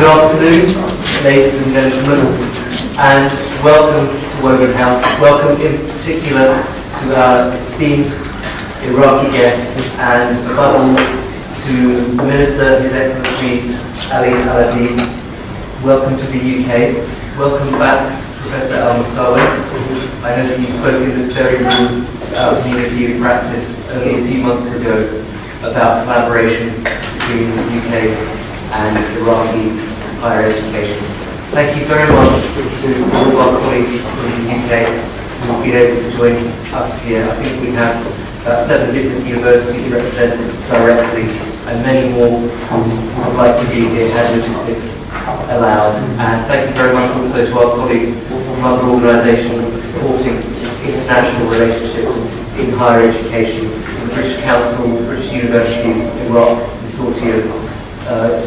Good afternoon, ladies and gentlemen, and welcome to Wogan House. Welcome in particular to our esteemed Iraqi guests, and above all to the Minister, His Excellency Al-Adeeb. Welcome to the UK. Welcome back, Professor Al-Musawi. I know that you spoke in this very room about community in practice only a few months ago about collaboration between the UK and Iraqi higher education. Thank you very much to all of our colleagues from the UK who have been able to join us here. I think we have 7 different universities represented directly, and many more who would like to be here had logistics allowed. And thank you very much also to our colleagues from other organisations supporting international relationships in higher education, the British Council, the British Universities, Iraq, Consortium,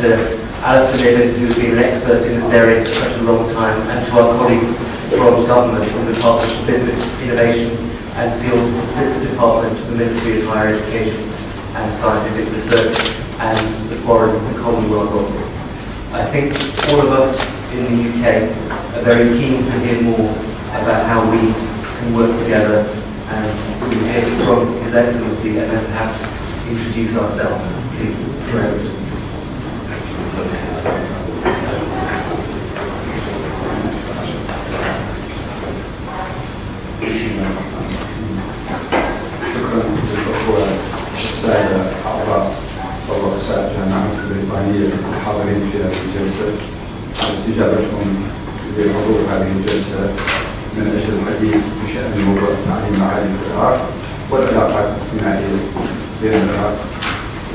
to Alison Ibn, who has been an expert in this area for such a long time, and to our colleagues from government, from the Department of Business, Innovation and Skills, the Sister Department to the Ministry of Higher Education and Scientific Research, and the Foreign and Commonwealth Office. I think all of us in the UK are very keen to hear more about how we can work together, and we will hear from His Excellency and then perhaps introduce ourselves. Please, Your Excellency. شكرا للأخوة السادة أعضاء ورؤساء الجامعات البريطانية الحاضرين في هذه الجلسة على استجابتهم لحضور هذه الجلسة من أجل الحديث بشأن موضوع التعليم العالي في العراق والعلاقات الثنائية بين العراق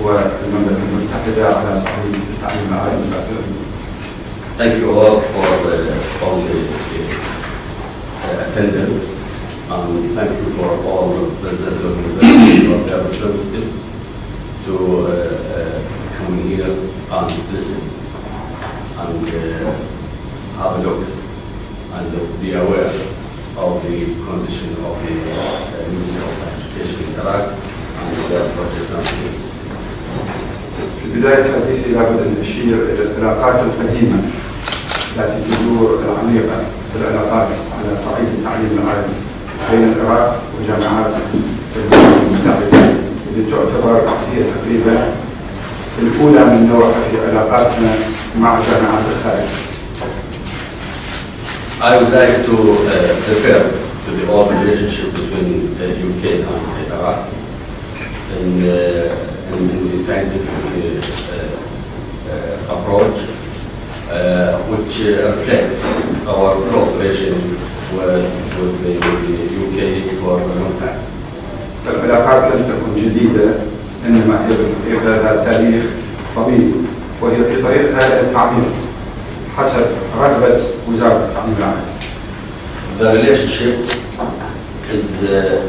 والمملكة المتحدة على صعيد التعليم العالي والبعث. Thank you all for all the attendance, and thank you for all the representatives of their representatives to come here and listen and have a look and be aware of the condition of the Ministry of Education in Iraq and their projects and skills. في بداية حديثي لابد أن أشير إلى العلاقات القديمة التي تدور العميقة في العلاقات على صعيد التعليم العالي بين العراق وجامعات المملكة المتحدة، اللي تعتبر هي تقريبا الأولى من نوعها في علاقاتنا مع جامعات الخارج. I would like to refer to the old relationship between the UK and Iraq in the scientific approach, which reflects our cooperation with the UK for a long time. العلاقات لم تكن جديدة، إنما هي ذات تاريخ طويل، وهي في طريقها التعميق حسب رغبة وزارة التعليم العالي. The relationship is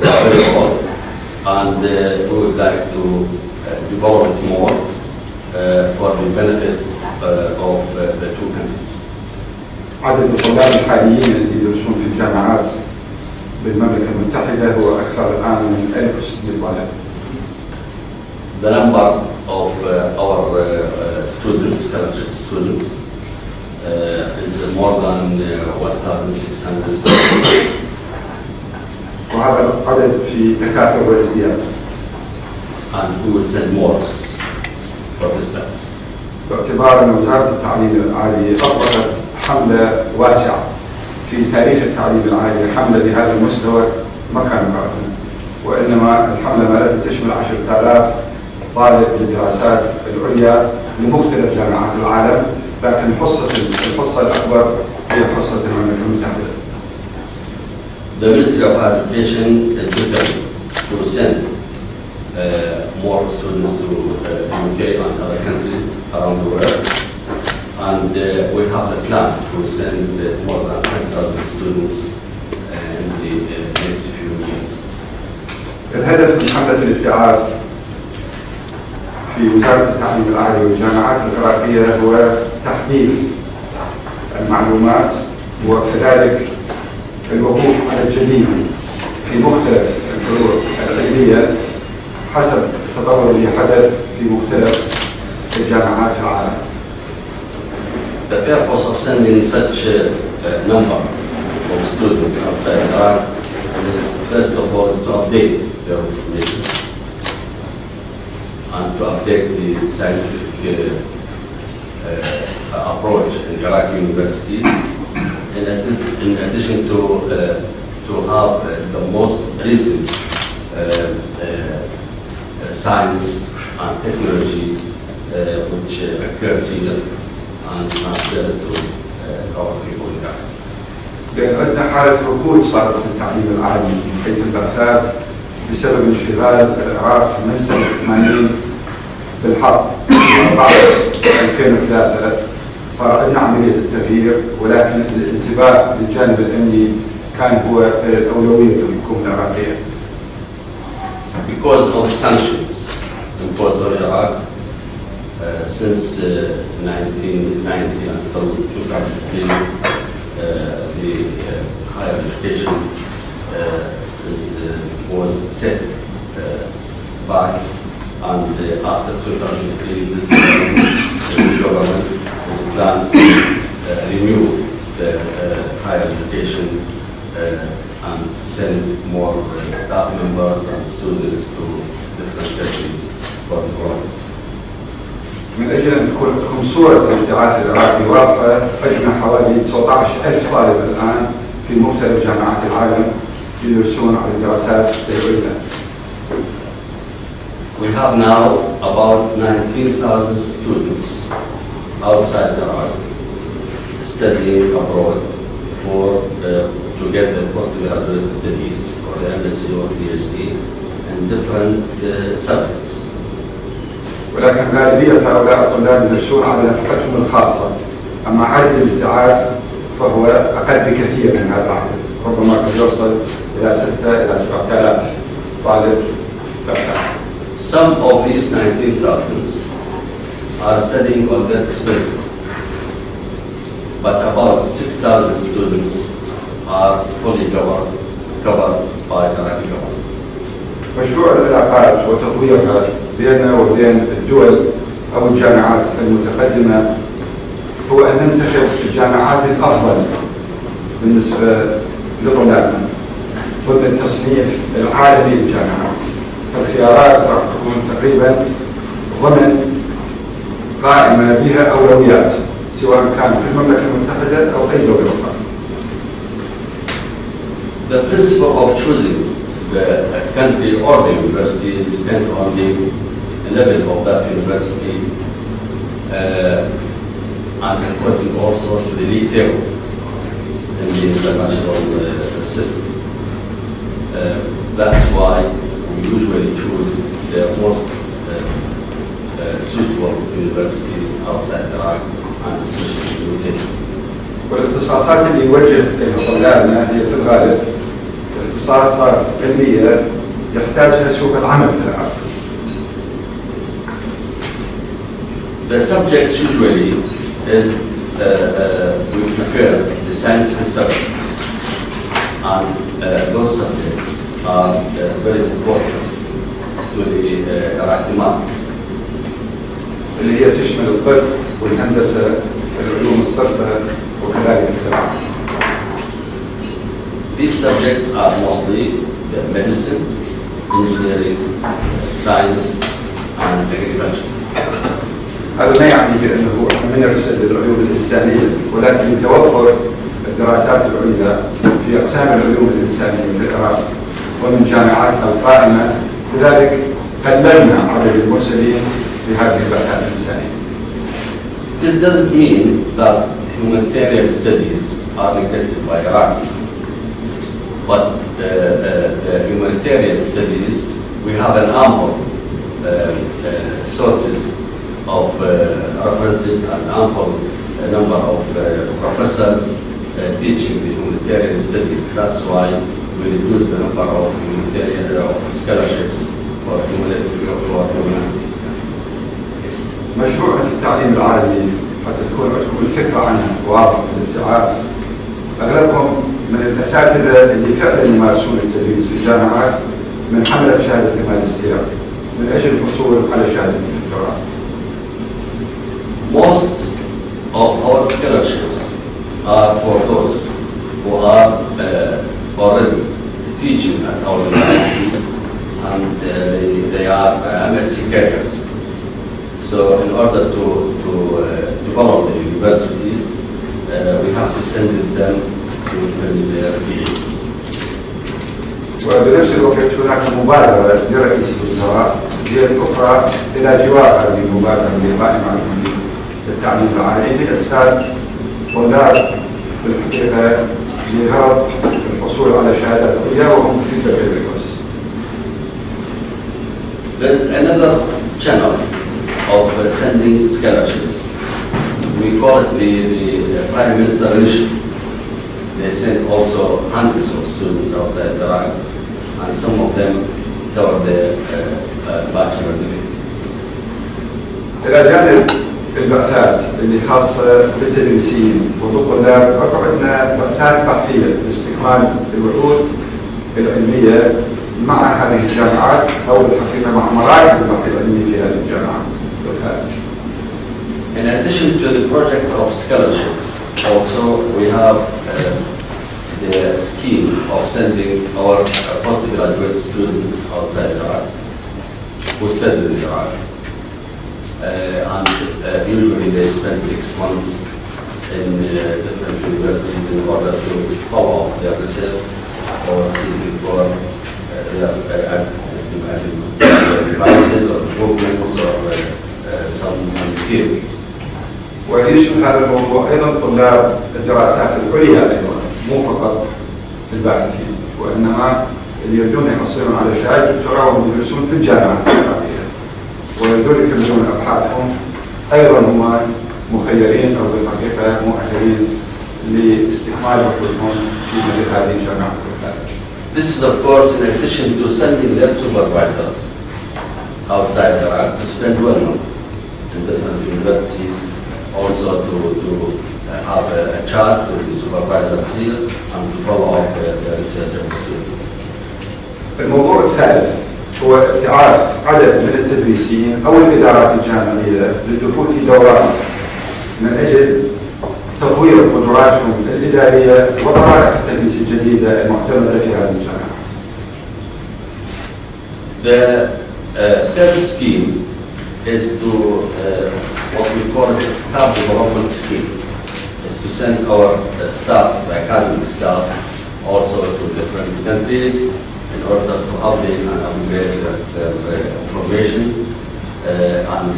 very old, and we would like to develop it more for the benefit of the two countries. عدد الطلاب الحاليين الذين يدرسون في الجامعات بالمملكة المتحدة هو أكثر الآن من 1600 طالب. The number of our students, fellowship students, is more than 1,600 students. وهذا العدد في تكاثر وازدياد. And we will send more for this purpose. باعتبار أن وزارة التعليم العالي أطلقت حملة واسعة في تاريخ التعليم العالي، حملة بهذا المستوى ما كان قبلا، وإنما الحملة ما لم تشمل 10,000 طالب للدراسات العليا لمختلف جامعات العالم، لكن الحصة الأكبر هي حصة المملكة المتحدة. The Ministry of Education is looking to send more students to the UK and other countries around the world, and we have the plan to send more than 10,000 students in the next few years. الهدف من حملة الابتعاث في وزارة التعليم العالي والجامعات العراقية هو تحديث المعلومات وكذلك الوقوف على الجديد في مختلف الفروع العلمية حسب التطور اللي حدث في مختلف الجامعات في العالم. The purpose of sending such a number of students outside Iraq is, first of all, to update their information and to update the scientific approach in Iraqi universities. In addition to have the most recent science and technology which occurs here and transferred to our people in Iraq. لأن عندنا حالة ركود صارت في التعليم العالي من حيث البعثات بسبب انشغال العراق من سنة 80 بالحرب. بعد 2003 صار عندنا عملية التغيير، ولكن الانتباه للجانب الأمني كان هو الأولوية في الحكومة العراقية. Because of sanctions imposed on Iraq since 1990 until 2003, the higher education was set back, and after 2003, this government has a plan to renew the higher education and send more staff members and students to different countries for the world. من أجل أن تكون لكم صورة الابتعاث العراقي واضحة، عندنا حوالي 19,000 طالب الآن في مختلف جامعات العالم يدرسون على الدراسات العليا. We have now about 19,000 students outside Iraq studying abroad to get their postgraduate studies or the MSc or PhD in different subjects. ولكن غالبية هؤلاء الطلاب يدرسون على نفقتهم الخاصة، أما عدد الابتعاث فهو أقل بكثير من هذا العدد، ربما قد يوصل إلى 6,000 إلى 7,000 طالب بحث. Some of these 19,000 are studying on their expenses, but about 6,000 students are fully covered by the Iraqi government. مشروع العلاقات وتطويرها بيننا وبين الدول أو الجامعات المتقدمة هو أن ننتخب الجامعات الأفضل بالنسبة لطلابنا ضمن التصنيف العالمي للجامعات. فالخيارات راح تكون تقريبا ضمن قائمة بها أولويات سواء كان في المملكة المتحدة أو أي دولة أخرى. The principle of choosing the country or the university depends on the level of that university and according also to the league table in the international system. That's why we usually choose the most suitable universities outside Iraq and especially in the UK. والاختصاصات اللي يوجه إلى طلابنا هي في الغالب اختصاصات علمية يحتاجها سوق العمل في العراق. The subjects usually is we prefer the scientific subjects, and those subjects are very important to the Iraqi markets. اللي هي تشمل الطب والهندسة والعلوم الصرفة وكذلك الزراعة. These subjects are mostly medicine, engineering, science, and agriculture. هذا ما يعني بأنه احنا نرسل للعلوم الإنسانية، ولكن توفر الدراسات العليا في أقسام العلوم الإنسانية في العراق ومن جامعاتنا القائمة، لذلك قللنا عدد المرسلين لهذه البحثات الإنسانية. This doesn't mean that humanitarian studies are neglected by Iraqis, but the humanitarian studies, we have an ample sources of references and ample number of professors teaching the humanitarian studies. That's why we reduce the number of humanitarian scholarships for humanity. مشروعنا في التعليم العالي حتى تكون عندكم الفكرة عنه واضح بالابتعاث. أغلبهم من الأساتذة اللي فعلا يمارسون التدريس في الجامعات من حملة شهادة الماجستير من أجل الحصول على شهادة الدكتوراه. Most of our scholarships are for those who are already teaching at our universities, and they are MSc cadres. So in order to develop the universities, we have to send them to finish their PhDs. وبنفس الوقت هناك مبادرة لرئيس الوزراء هي الأخرى إلى جوار هذه المبادرة اللي قائمة بالتعليم العالي لإرسال طلاب في الحقيقة لغرض الحصول على شهادات عليا وهم في البكالوريوس. There is another channel of sending scholarships. We call it the Prime Minister Initiative. They send also hundreds of students outside Iraq, and some of them toward the bachelor degree. إلى جانب البعثات اللي خاصة بالتدريسين والطلاب، عندنا بعثات بحثية لاستكمال البحوث العلمية مع هذه الجامعات أو بالحقيقة مع مراكز البحث العلمي في هذه الجامعات بالخارج. In addition to the project of scholarships, also we have the scheme of sending our postgraduate students outside Iraq who study in Iraq. And usually they spend 6 months in different universities in order to follow up their research or seeking for their devices or movements or some materials. ويشمل هذا الموضوع أيضا طلاب الدراسات العليا أيضا، مو فقط الباحثين، وإنما اللي يريدون يحصلون على شهادة دكتوراه وهم يدرسون في الجامعات العراقية ويريدون يكملون أبحاثهم، أيضا هم مخيرين أو بالحقيقة مؤهلين لاستكمال بحوثهم في مثل هذه الجامعات الخارج. This is of course in addition to sending their supervisors outside Iraq to spend 1 month in different universities, also to have a chart with the supervisors here and to follow up the research of the students. الموضوع الثالث هو ابتعاث عدد من التدريسيين أو الإدارات الجامعية للدخول في دورات من أجل تطوير قدراتهم الإدارية وطرائق التدريس الجديدة المعتمدة في هذه الجامعات. The third scheme is to what we call it staff development scheme, is to send our staff, the academic staff, also to different countries in order to update and upgrade their information and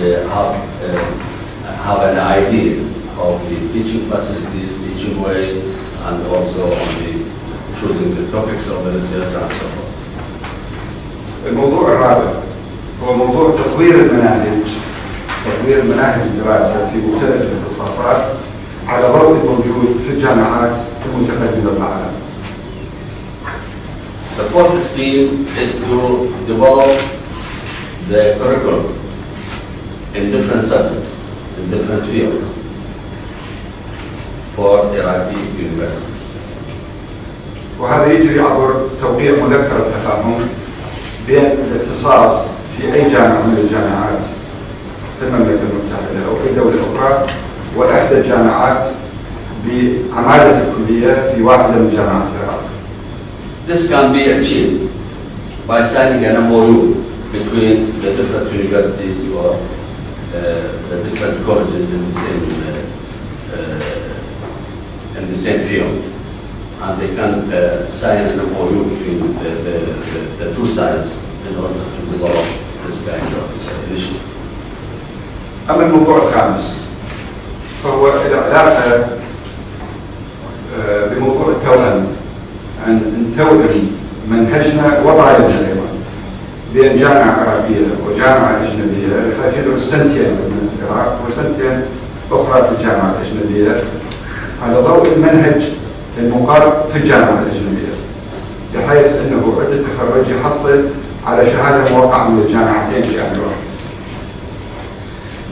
have an idea of the teaching facilities, teaching way, and also on the choosing the topics of the research and so forth. الموضوع الرابع هو موضوع تطوير مناهج الدراسة في مختلف الاختصاصات على ضوء الموجود في الجامعات المتقدمة بالعالم. The fourth scheme is to develop the curriculum in different subjects, in different fields for Iraqi universities. وهذا يجري عبر توقيع مذكرة تفاهم بين الاختصاص في أي جامعة من الجامعات في المملكة المتحدة أو أي دولة أخرى وإحدى الجامعات بعمادة الكلية في واحدة من جامعات العراق. This can be achieved by signing an MOU between the different universities or the different colleges in the same field, and they can sign an MOU between the two sides in order to develop this kind of initiative. أما الموضوع الخامس فهو العلاقة بموضوع التوأم، أن نتوأم منهجنا وطالبنا أيضا بين جامعة عراقية وجامعة أجنبية بحيث يدرس سنتين من العراق وسنتين أخرى في الجامعة الأجنبية على ضوء المنهج المقرر في الجامعة الأجنبية، بحيث أنه عند التخرج يحصل على شهادة موقعة من الجامعتين بشكل واحد.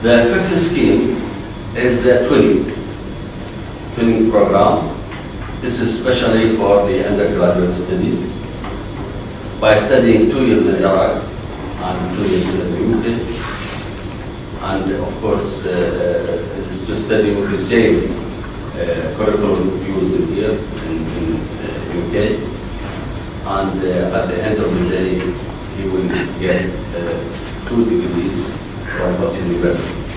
The fifth scheme is the twinning program. This is especially for the undergraduate studies. By studying 2 years in Iraq and 2 years in the UK, and of course it is to study with the same curriculum used in here in UK. And at the end of the day, he will get 2 degrees from both universities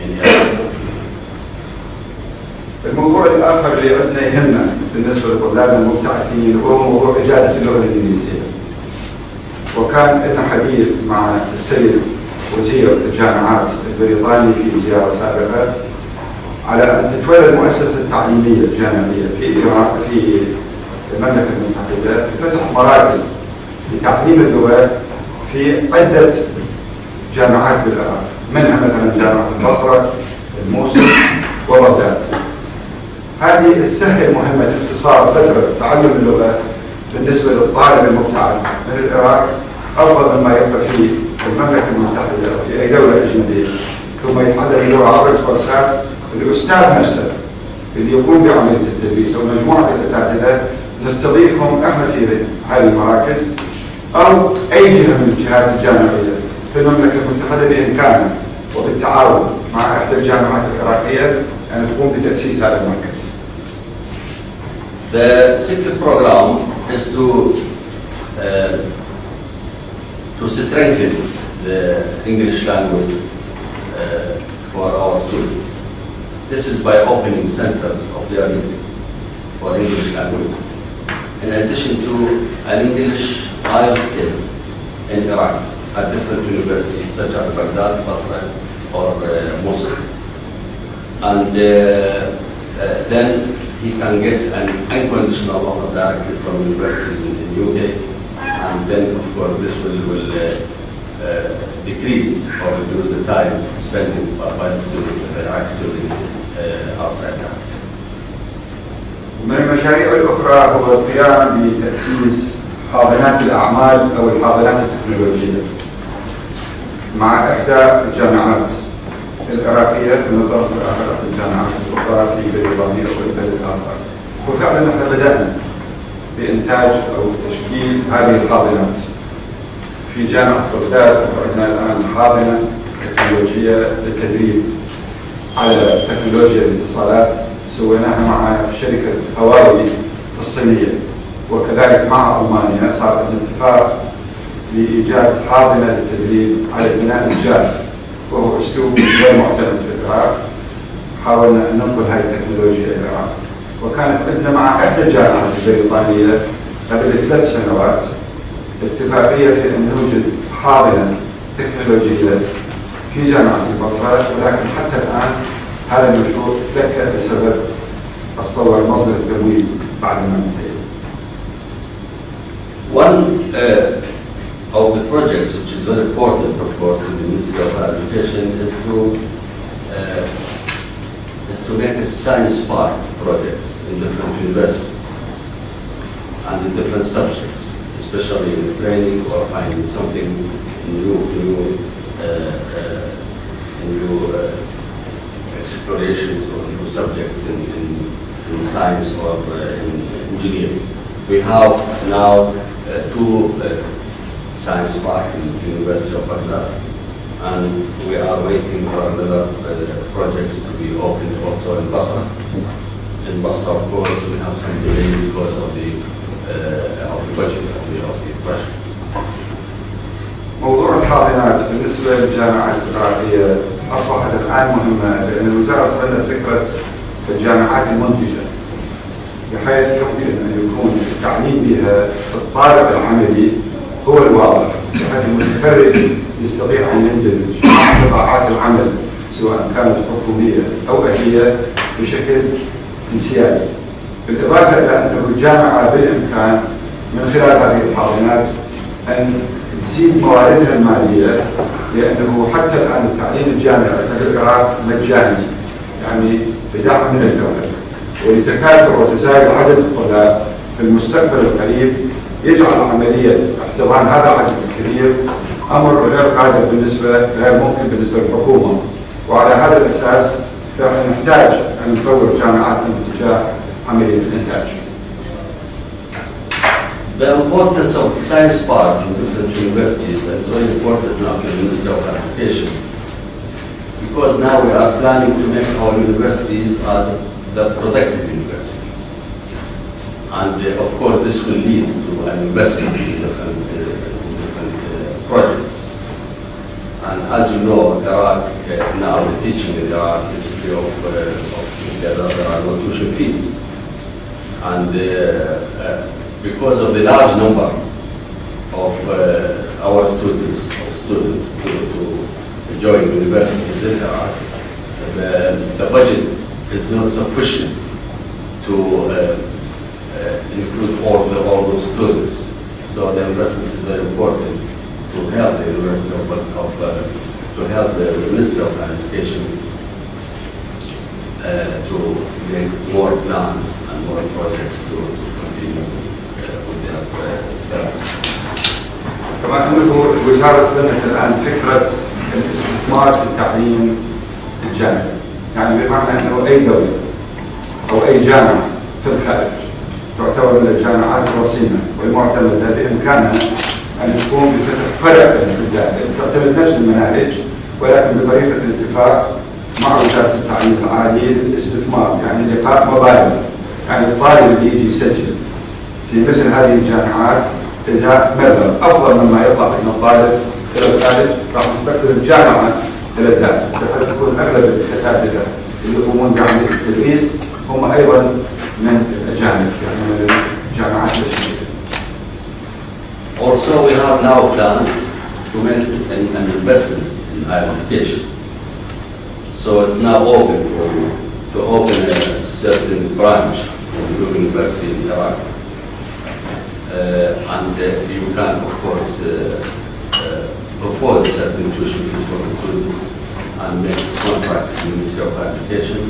in Iraq. الموضوع الآخر اللي عندنا يهمنا بالنسبة لطلابنا المبتعثين وهو موضوع إجادة اللغة الإنجليزية. وكان لنا حديث مع السيد وزير الجامعات البريطاني في زيارة سابقة على أن تتولى المؤسسة التعليمية الجامعية في العراق في المملكة المتحدة بفتح مراكز لتعليم اللغة في عدة جامعات بالعراق، منها مثلا جامعة البصرة، الموصل وبغداد. هذه تسهل مهمة اختصار فترة تعلم اللغة بالنسبة للطالب المبتعث من العراق أفضل مما يبقى في المملكة المتحدة أو في أي دولة أجنبية ثم يتعلم اللغة عبر الكورسات. الأستاذ نفسه اللي يقوم بعملية التدريس أو مجموعة الأساتذة نستضيفهم احنا في هذه المراكز أو أي جهة من الجهات الجامعية في المملكة المتحدة بإمكانها وبالتعاون مع إحدى الجامعات العراقية أن تقوم بتأسيس هذا المركز. The 6th program is to strengthen the English language for our students. This is by opening centers of learning for English language, in addition to an English IELTS test in Iraq at different universities such as Baghdad, Basra, or Mosul. And then he can get an unconditional offer directly from universities in the UK, and then of course this will decrease or reduce the time spending by the student, the Iraqi student outside Iraq. ومن المشاريع الأخرى هو القيام بتأسيس حاضنات الأعمال أو الحاضنات التكنولوجية مع إحدى الجامعات العراقية من الطرف الآخر الجامعات الأخرى في بريطانيا أو البلد الآخر. وفعلا نحن بدأنا بإنتاج أو تشكيل هذه الحاضنات في جامعة بغداد. وعندنا الآن حاضنة تكنولوجية للتدريب على تكنولوجيا الاتصالات سويناها مع شركة هواوي الصينية، وكذلك مع ألمانيا صار عندنا اتفاق لإيجاد حاضنة للتدريب على البناء الجاف، وهو أسلوب غير معتمد في العراق. حاولنا أن ننقل هذه التكنولوجيا إلى العراق، وكانت عندنا مع إحدى الجامعات البريطانية قبل 3 سنوات اتفاقية في أن نوجد حاضنة تكنولوجية في جامعة البصرة، ولكن حتى الآن هذا المشروع تذكر بسبب الصور مصدر التمويل بعد ما انتهى. One of the projects which is very important, of course, to the Ministry of Education is to make a science park projects in different universities and in different subjects, especially in training or finding something new explorations or new subjects in science or in engineering. We have now 2 science parks in the University of Baghdad, and we are waiting for another projects to be opened also in Basra. In Basra, of course, we have some delay because of the budget of the project. موضوع الحاضنات بالنسبة للجامعات العراقية أصبحت الآن مهمة، لأن الوزارة عندها فكرة الجامعات المنتجة، بحيث يمكن أن يكون التعليم بها الطالب العملي هو الواضح، بحيث المتخرج يستطيع أن يندمج مع قطاعات العمل سواء كانت حكومية أو أهلية بشكل انسيابي. بالإضافة إلى أنه الجامعة بالإمكان من خلال هذه الحاضنات أن تزيد مواردها المالية، لأنه حتى الآن التعليم الجامعي في العراق مجاني، يعني بدعم من الدولة، ولتكاثر وتزايد عدد الطلاب في المستقبل القريب يجعل عملية احتضان هذا العدد الكبير أمر غير قادر غير ممكن بالنسبة للحكومة. وعلى هذا الأساس فنحن نحتاج أن نطور جامعاتنا باتجاه عملية الإنتاج. The importance of the science park in different universities is very important now to the Ministry of Education, because now we are planning to make our universities as the productive universities. And of course, this will lead to an investment in different projects. And as you know, Iraq, now the teaching in Iraq is free there are no tuition fees. And because of the large number of our students to join universities in Iraq, the budget is not sufficient to include all those students. So the investment is very important to help the University to help the Minister of Education to make more plans and more projects to continue with their plans. كما أنه الوزارة بنت الآن فكرة الاستثمار في التعليم الجامعي، يعني بمعنى أنه أي دولة أو أي جامعة في الخارج تعتبر من الجامعات الرصينة والمعتمدة بإمكانها أن تقوم بفتح فرع في الداخل تعتمد نفس المناهج ولكن بطريقة الاتفاق مع وزارة التعليم العالي للاستثمار، يعني لقاء مبالغ، يعني الطالب اللي يجي يسجل في مثل هذه الجامعات إذا مبلغ أفضل مما يطلع من الطالب إلى الخارج راح نستقبل الجامعة إلى الداخل بحيث تكون أغلب الأساتذة اللي يقومون بعملية التدريس هم أيضا من الأجانب، يعني من الجامعات الأجنبية. Also, we have now plans to make an investment in higher education. So it's now open for you to open a certain branch of the university in Iraq. And you can, of course, propose certain tuition fees for the students and make contract with the Ministry of Education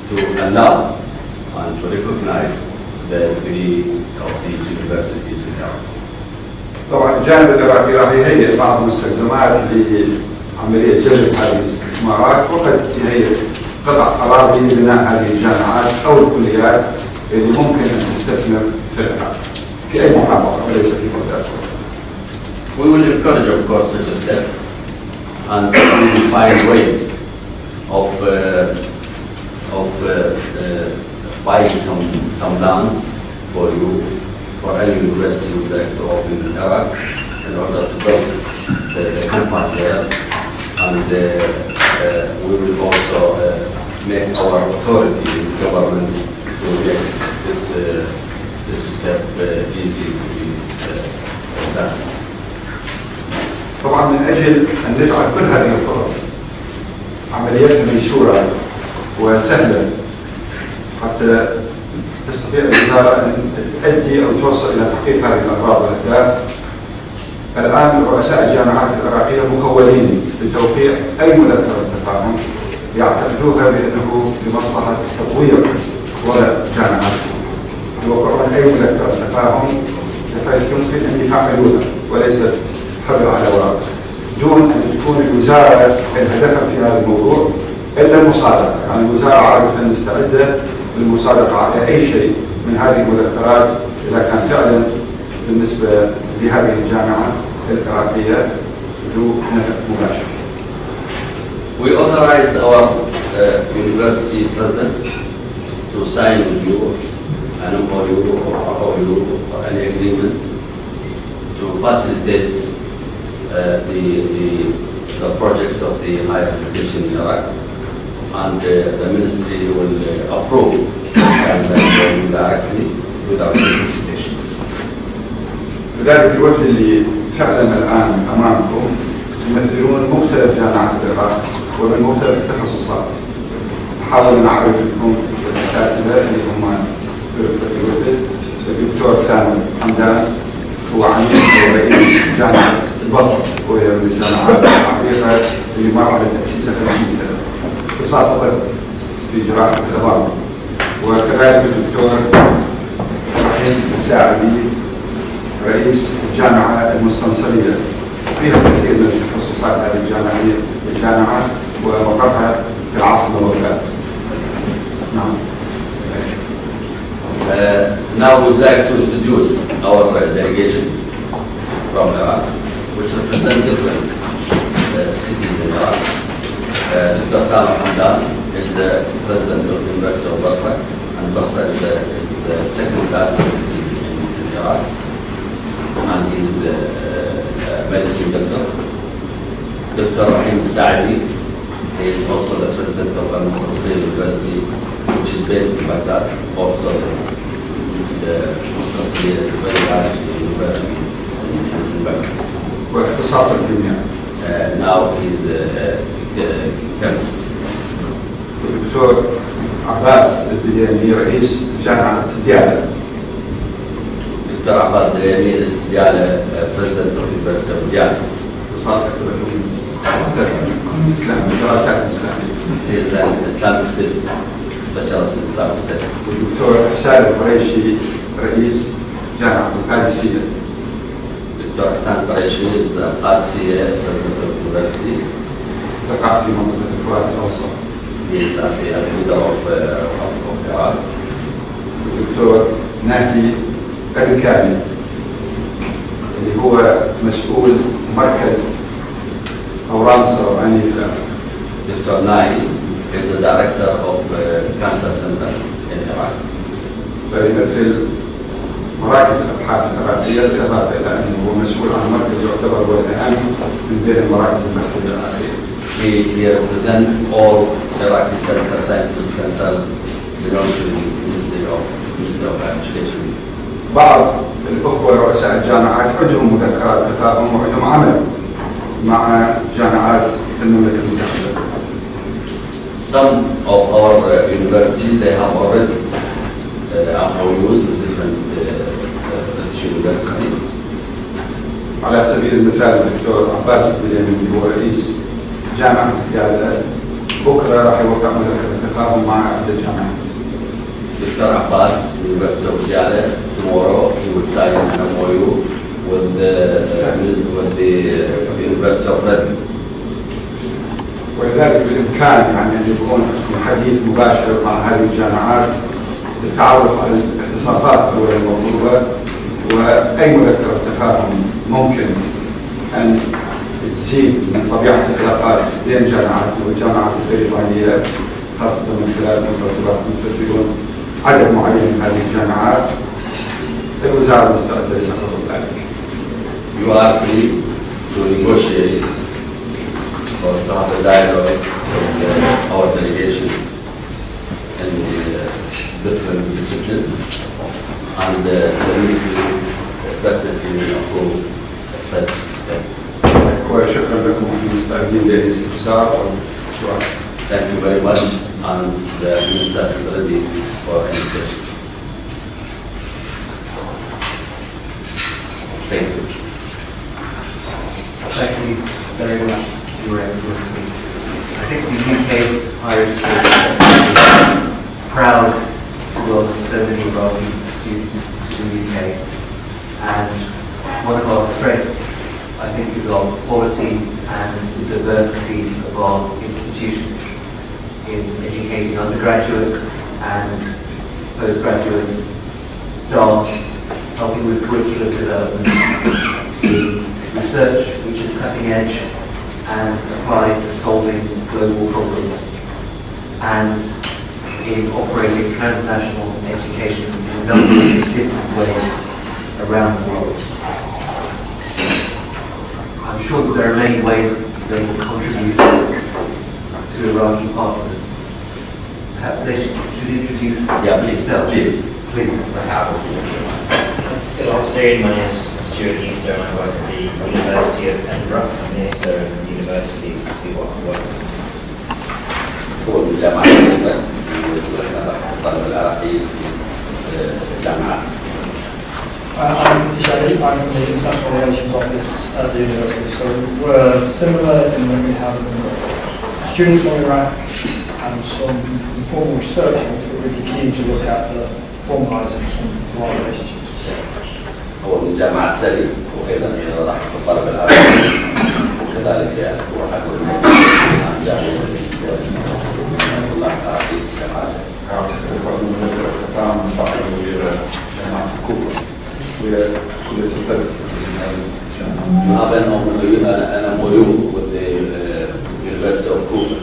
to allow and to recognize the degree of these universities in Iraq. طبعا الجانب العراقي راح يهيئ بعض المستلزمات لعملية جلب هذه الاستثمارات وقد يهيئ قطع أراضي لبناء هذه الجامعات أو الكليات اللي ممكن أن تستثمر في العراق في أي محافظة وليس في بغداد. We will encourage, of course, such a step, and we will find ways of buying some lands for you, for any university who would like to open in Iraq, in order to build the campus there, and we will also make our authority in government to make this step easy to be done. طبعا من أجل أن نجعل كل هذه الخطط عملياتها ميسورة وسهلة حتى تستطيع الوزارة أن تؤدي أو توصل إلى تحقيق هذه الأغراض والأهداف. الآن رؤساء الجامعات العراقية مخولين بتوقيع أي مذكرة تفاهم يعتقدوها بأنه لمصلحة تطوير وضع الجامعات، يوقعون أي مذكرة تفاهم بحيث يمكن أن يفعلونها وليست حبر على ورق، دون أن تكون الوزارة الهدف في هذا الموضوع إلا المصادقة، يعني الوزارة عادة مستعدة للمصادقة على أي شيء من هذه المذكرات إذا كان فعلا بالنسبة لهذه الجامعة العراقية ذو نفع مباشر. We authorized our university presidents to sign with you an MOU or any agreement to facilitate the projects of the higher education in Iraq, and the ministry will approve and directly without solicitation. لذلك الوفد اللي فعلا الآن أمامكم يمثلون مختلف جامعات العراق ومن مختلف التخصصات. نحاول نعرف لكم الأساتذة اللي هم برفقة الوفد. الدكتور سامي حمدان هو عميد ورئيس جامعة البصر وهي من الجامعات العريقة اللي مر على تأسيسها 50 سنة، اختصاص طب في جراحة العظام. وكذلك الدكتور رحيم الساعدي رئيس الجامعة المستنصرية، فيها الكثير من التخصصات هذه الجامعة ومقرها في العاصمة بغداد. نعم. Now we would like to introduce our delegation from Iraq, which represent different Dr. Hamdan is the president of the University of Basra, and Basra is the second largest city in Iraq, and he's a medicine doctor. Dr. Rahim Saadi is also the president of Mustanseriya University, which is based in Baghdad. Also, the Mustanseriya is a very large university in Baghdad. واختصاص الدنيا. Now he's a chemist. الدكتور عباس الدياني رئيس جامعة ديالى. Dr. Abbas Diyala is Diyala, president of the University of Diyala. اختصاصك الإسلام دراسات إسلامية. He is an Islamic studies, specialist in Islamic studies. الدكتور حسين القريشي رئيس جامعة القادسية. Dr. Hassan Quraishi is Al-Qadisiya, president of the university. تقع في منطقة الفرات الأوسط. He is at the leader of Iraq. الدكتور ناهي الركابي اللي هو مسؤول مركز أورام سرطانية. Dr. Nai is the director of Cancer Center in Iraq. ويمثل مراكز الأبحاث العراقية بالإضافة إلى أنه هو مسؤول عن مركز يعتبر هو الأهم من بين المراكز المركزية العراقية. He represents all Iraqi scientific centers belonging to the Ministry of Education. بعض الأخوة رؤساء الجامعات عندهم مذكرات تفاهم وعندهم عمل مع جامعات المملكة المتحدة. Some of our universities, they have already MOUs with different British universities. على سبيل المثال الدكتور عباس الدياني هو رئيس جامعة ديالى بكرة راح يوقع مذكرة تفاهم مع عدة جامعات. Dr. Abbas, University of Diyala, tomorrow he will sign an MOU with the University of Reading. ولذلك بالإمكان يعني أن يكون حديث مباشر مع هذه الجامعات للتعرف على الاختصاصات المطلوبة وأي مذكرة تفاهم ممكن أن تزيد من طبيعة العلاقات بين جامعاتنا والجامعات البريطانية خاصة من خلال مرتبات متفقون عدد معين من هذه الجامعات. الوزارة مستعدة لتقبل ذلك. You are free to negotiate or to have a dialogue with our delegation in the different disciplines, and the ministry definitely will approve such step. وشكرا لكم ونحن مستعدين للاستفسار والسؤال. Thank you very much, and the minister is ready for any question. Thank you. Thank you very much, Your Excellency. I think the UK Higher Education is proud to welcome so many Iraqi students to the UK, and one of our strengths, I think, is our quality and the diversity of our institutions in educating undergraduates and postgraduates, staff, helping with curriculum development, in research which is cutting edge and applied to solving global problems, and in operating transnational education in a number of different ways around the world. I'm sure that there are many ways they will contribute to Iraqi partners. Perhaps they should introduce themselves. Please. Good afternoon, my name is Stuart Easter and I work at the University of Edinburgh. I'm Minister of Universities to see what I work on. هو الجامعة الطلبة العراقي في الجامعة. I'm Diyala, I'm from the International Relations Office at the University. So we're similar in that we have students from Iraq and some informal research, but we're really keen to look at formalising some of our relationships. هو من جامعة سري وأيضا راح الطلبة العراقي وكذلك هو أحد عن جامعة الله العراقي في جامعة سري. أعتقد أن التفاهم فعلا إلى جامعة الكوفة وهي كلية الطب. You have an MOU with the University of Kufa.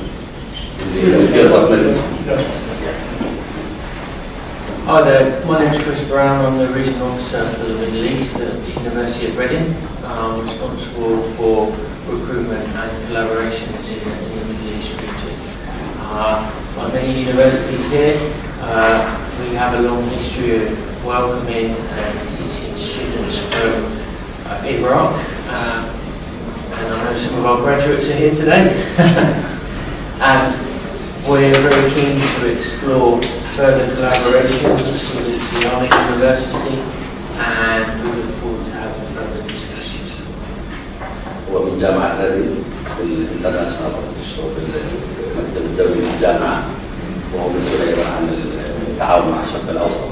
Hi there, my name is Chris Brown. I'm the Regional Officer for the Middle East at the University of Reading. I'm responsible for recruitment and collaborations in the Middle East region. Like many universities here, we have a long history of welcoming and teaching students from Iraq. And I know some of our graduates are here today. And we're very keen to explore further collaborations with the Islamic University, and we look forward to having further discussions. ومن جامعة الأديب في الانترناشونال المكتب الدولي للجامعة، وهو مسؤول أيضا عن التعاون مع الشرق الأوسط،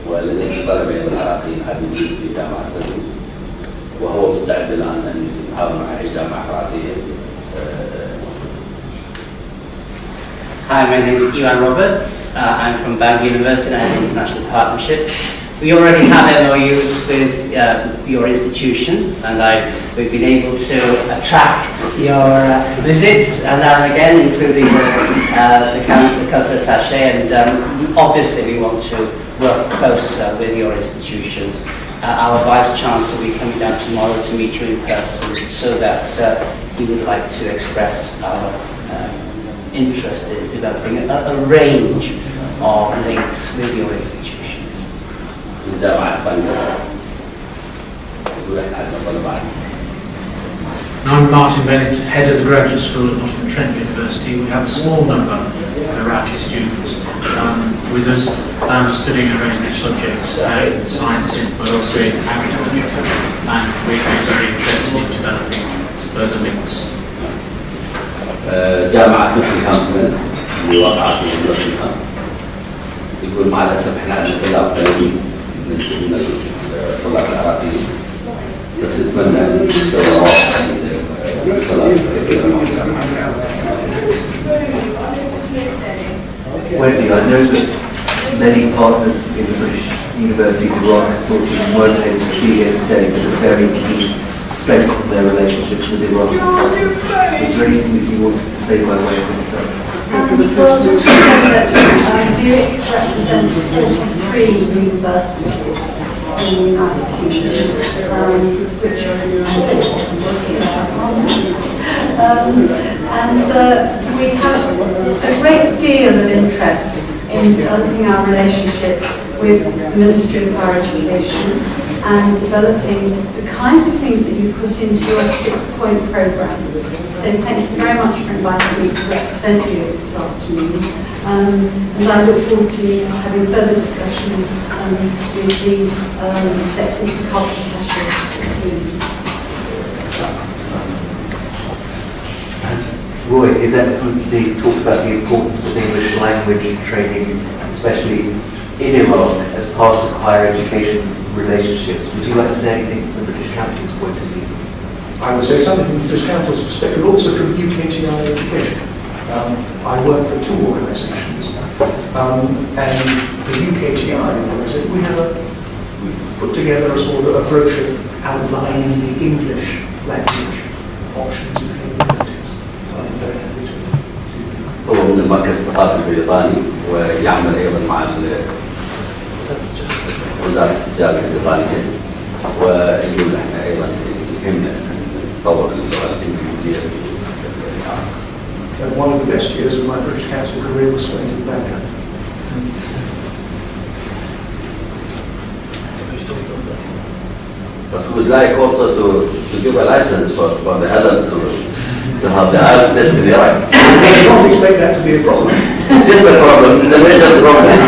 ولديه طلبة العراقي الحديثين في جامعة الأديب، وهو مستعد الآن أن يتعاون مع أي جامعة عراقية. Hi, my name is Ivan Roberts. I'm from Baghdad University and I have international partnership. We already have MOUs with your institutions, and we've been able to attract your visits now and again, including the cultural attaché, and obviously we want to work close with your institutions. Our Vice Chancellor will be coming down tomorrow to meet you in person, so that we would like to express our interest in developing a range of links with your institutions. I'm Martin Bennett, head of the Graduate School at Nottingham-Trent University. We have a small number of Iraqi students with us studying a range of subjects in sciences, but also in agriculture, and we're very interested in developing further links. جامعة نوتنغهام اللي وقعت في نوتنغهام يقول مع الأسف احنا عندنا طلاب قليلين من الطلاب العراقيين، بس نتمنى أن نسوي روابط صلة كثيرة مع الجامعة. Wendy, I know that many partners in the British universities abroad have sort of weren't able to be here today, but are very keen to strengthen their relationships with Iraq. Is there anything that you wanted to say by way of introduction? Well, just to say that UIC represents 43 universities in the United Kingdom, which are looking at our partners. And we have a great deal of interest in developing our relationship with the Ministry of Higher Education and developing the kinds of things that you put into your 6-point programme. So thank you very much for inviting me to represent you this afternoon. And I look forward to having further discussions with the Sex and Culture Attaché team. Roy, His Excellency talked about the importance of English language training, especially in Iraq, as part of higher education relationships. Would you like to say anything from the British Council's point of view? I would say something from the British Council's perspective, but also from UKTI education. I work for 2 organisations, and the UKTI organisation, we put together a sort of a brochure outlining the English language options and capabilities. I'm very happy to. هو من المركز الثقافي البريطاني ويعمل أيضا مع وزارة التجارة البريطانية، ويقول احنا أيضا يهمنا نطور اللغة الإنجليزية. And one of the best years of my British Council career was spent in Baghdad. But we would like also to give a license for the others to have the IELTS test in Iraq. I don't expect that to be a problem. It is a problem, it's a major problem.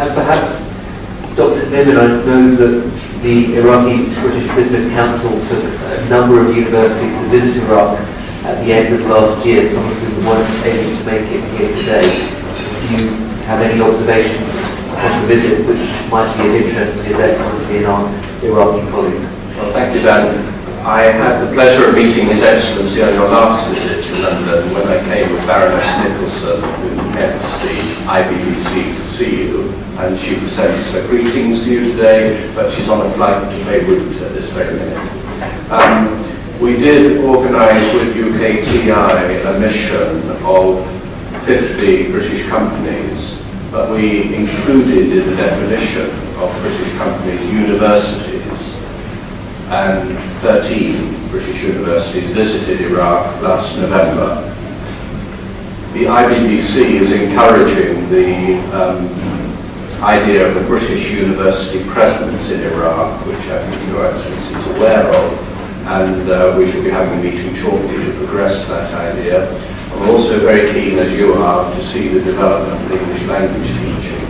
And perhaps, Dr. Niven, I know that the Iraqi British Business Council took a number of universities to visit Iraq at the end of last year, some of whom weren't able to make it here today. Do you have any observations on the visit which might be of interest to His Excellency and our Iraqi colleagues? Well, thank you, Dan. I had the pleasure of meeting His Excellency on your last visit to London when I came with Baroness Nicholson, who heads the IBBC, to see you, and she presents her greetings to you today, but she's on a flight to Beirut at this very minute. We did organise with UKTI a mission of 50 British companies, but we included in the definition of British companies universities, and 13 British universities visited Iraq last November. The IBBC is encouraging the idea of a British university presence in Iraq, which I think Your Excellency is aware of, and we shall be having a meeting shortly to progress that idea. And we're also very keen, as you are, to see the development of English language teaching.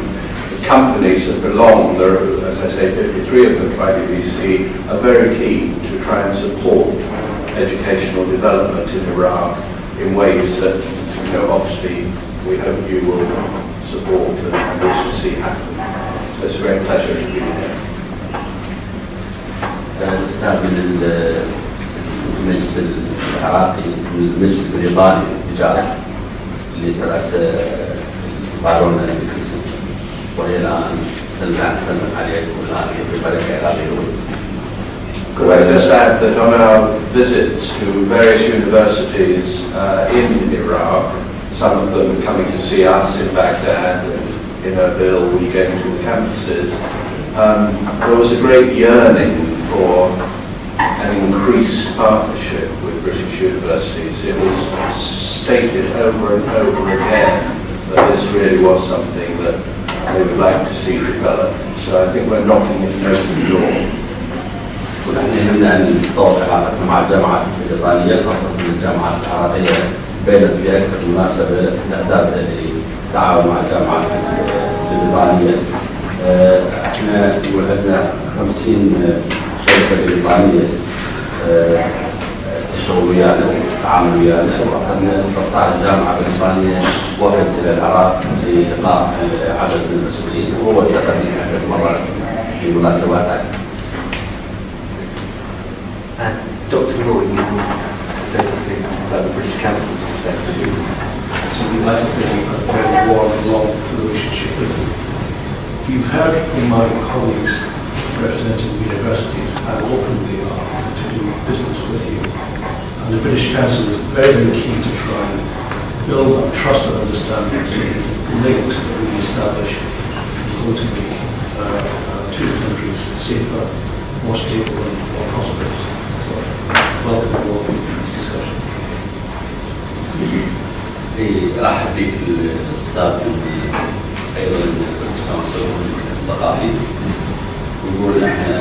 The companies that belong, there are, as I say, 53 of them to IBBC, are very keen to try and support educational development in Iraq in ways that, you know, obviously we hope you will support and wish to see happen. So it's a great pleasure to be here. الأستاذ من المجلس العراقي من المجلس البريطاني للتجارة اللي ترأسه بارون نيكلسون، وهي الآن سلم عليكم الآن ببركة إلى Could I just add that on our visits to various universities in Iraq, some of them coming to see us in Baghdad and in Erbil, we go to the campuses, there was a great yearning for an increased partnership with British universities. It was stated over and over again that this really was something that they would like to see develop. So I think we're knocking at an open door. ونحن يهمنا أن تطور علاقتنا مع الجامعات البريطانية خاصة الجامعات العربية بينت في أكثر مناسبة استعداد للتعاون مع الجامعات البريطانية. احنا وعدنا 50 شركة بريطانية تشتغل ويانا وتتعامل ويانا، وأخذنا 13 جامعة بريطانية وفد إلى العراق للقاء عدد من المسؤولين، وهو التقى بنا عدة مرات في مناسبات عدة. And Dr. Law, you want to say something about the British Council's perspective? So we'd like to think we've got a very warm, long relationship with them. You've heard from my colleagues representing universities how open they are to do business with you. And the British Council is very, very keen to try and build on trust and understanding, so these links that we establish go to make two countries safer, more stable and more prosperous. So welcome you all to this discussion. رحب بك الأستاذ أيضا البريتش كونسل الثقافي، ونقول احنا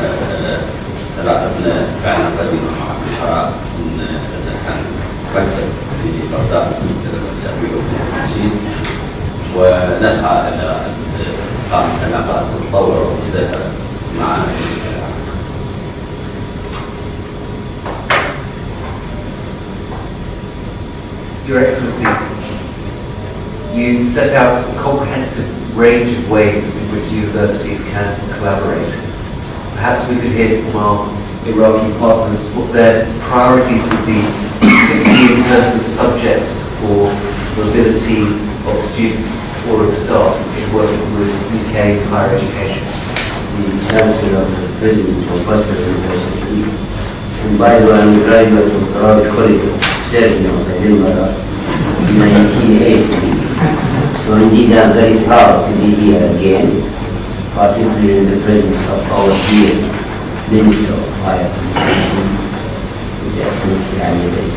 علاقتنا فعلا قديمة مع الشعراء من كان مكتب في بغداد سنة 1959، ونسعى إلى إقامة علاقات تتطور وتزدهر مع Your Excellency, you set out a comprehensive range of ways in which universities can collaborate. Perhaps we could hear from our Iraqi partners what their priorities would be, particularly in terms of subjects for mobility of students or of staff in working with UK higher education. The Chancellor of the President of Basra University, and by the way, I'm a graduate of the Arabic College of Surgeon of Edinburgh in 1980. So indeed I'm very proud to be here again, particularly in the presence of our dear Minister of Higher Education, His Excellency Al-Adeeb,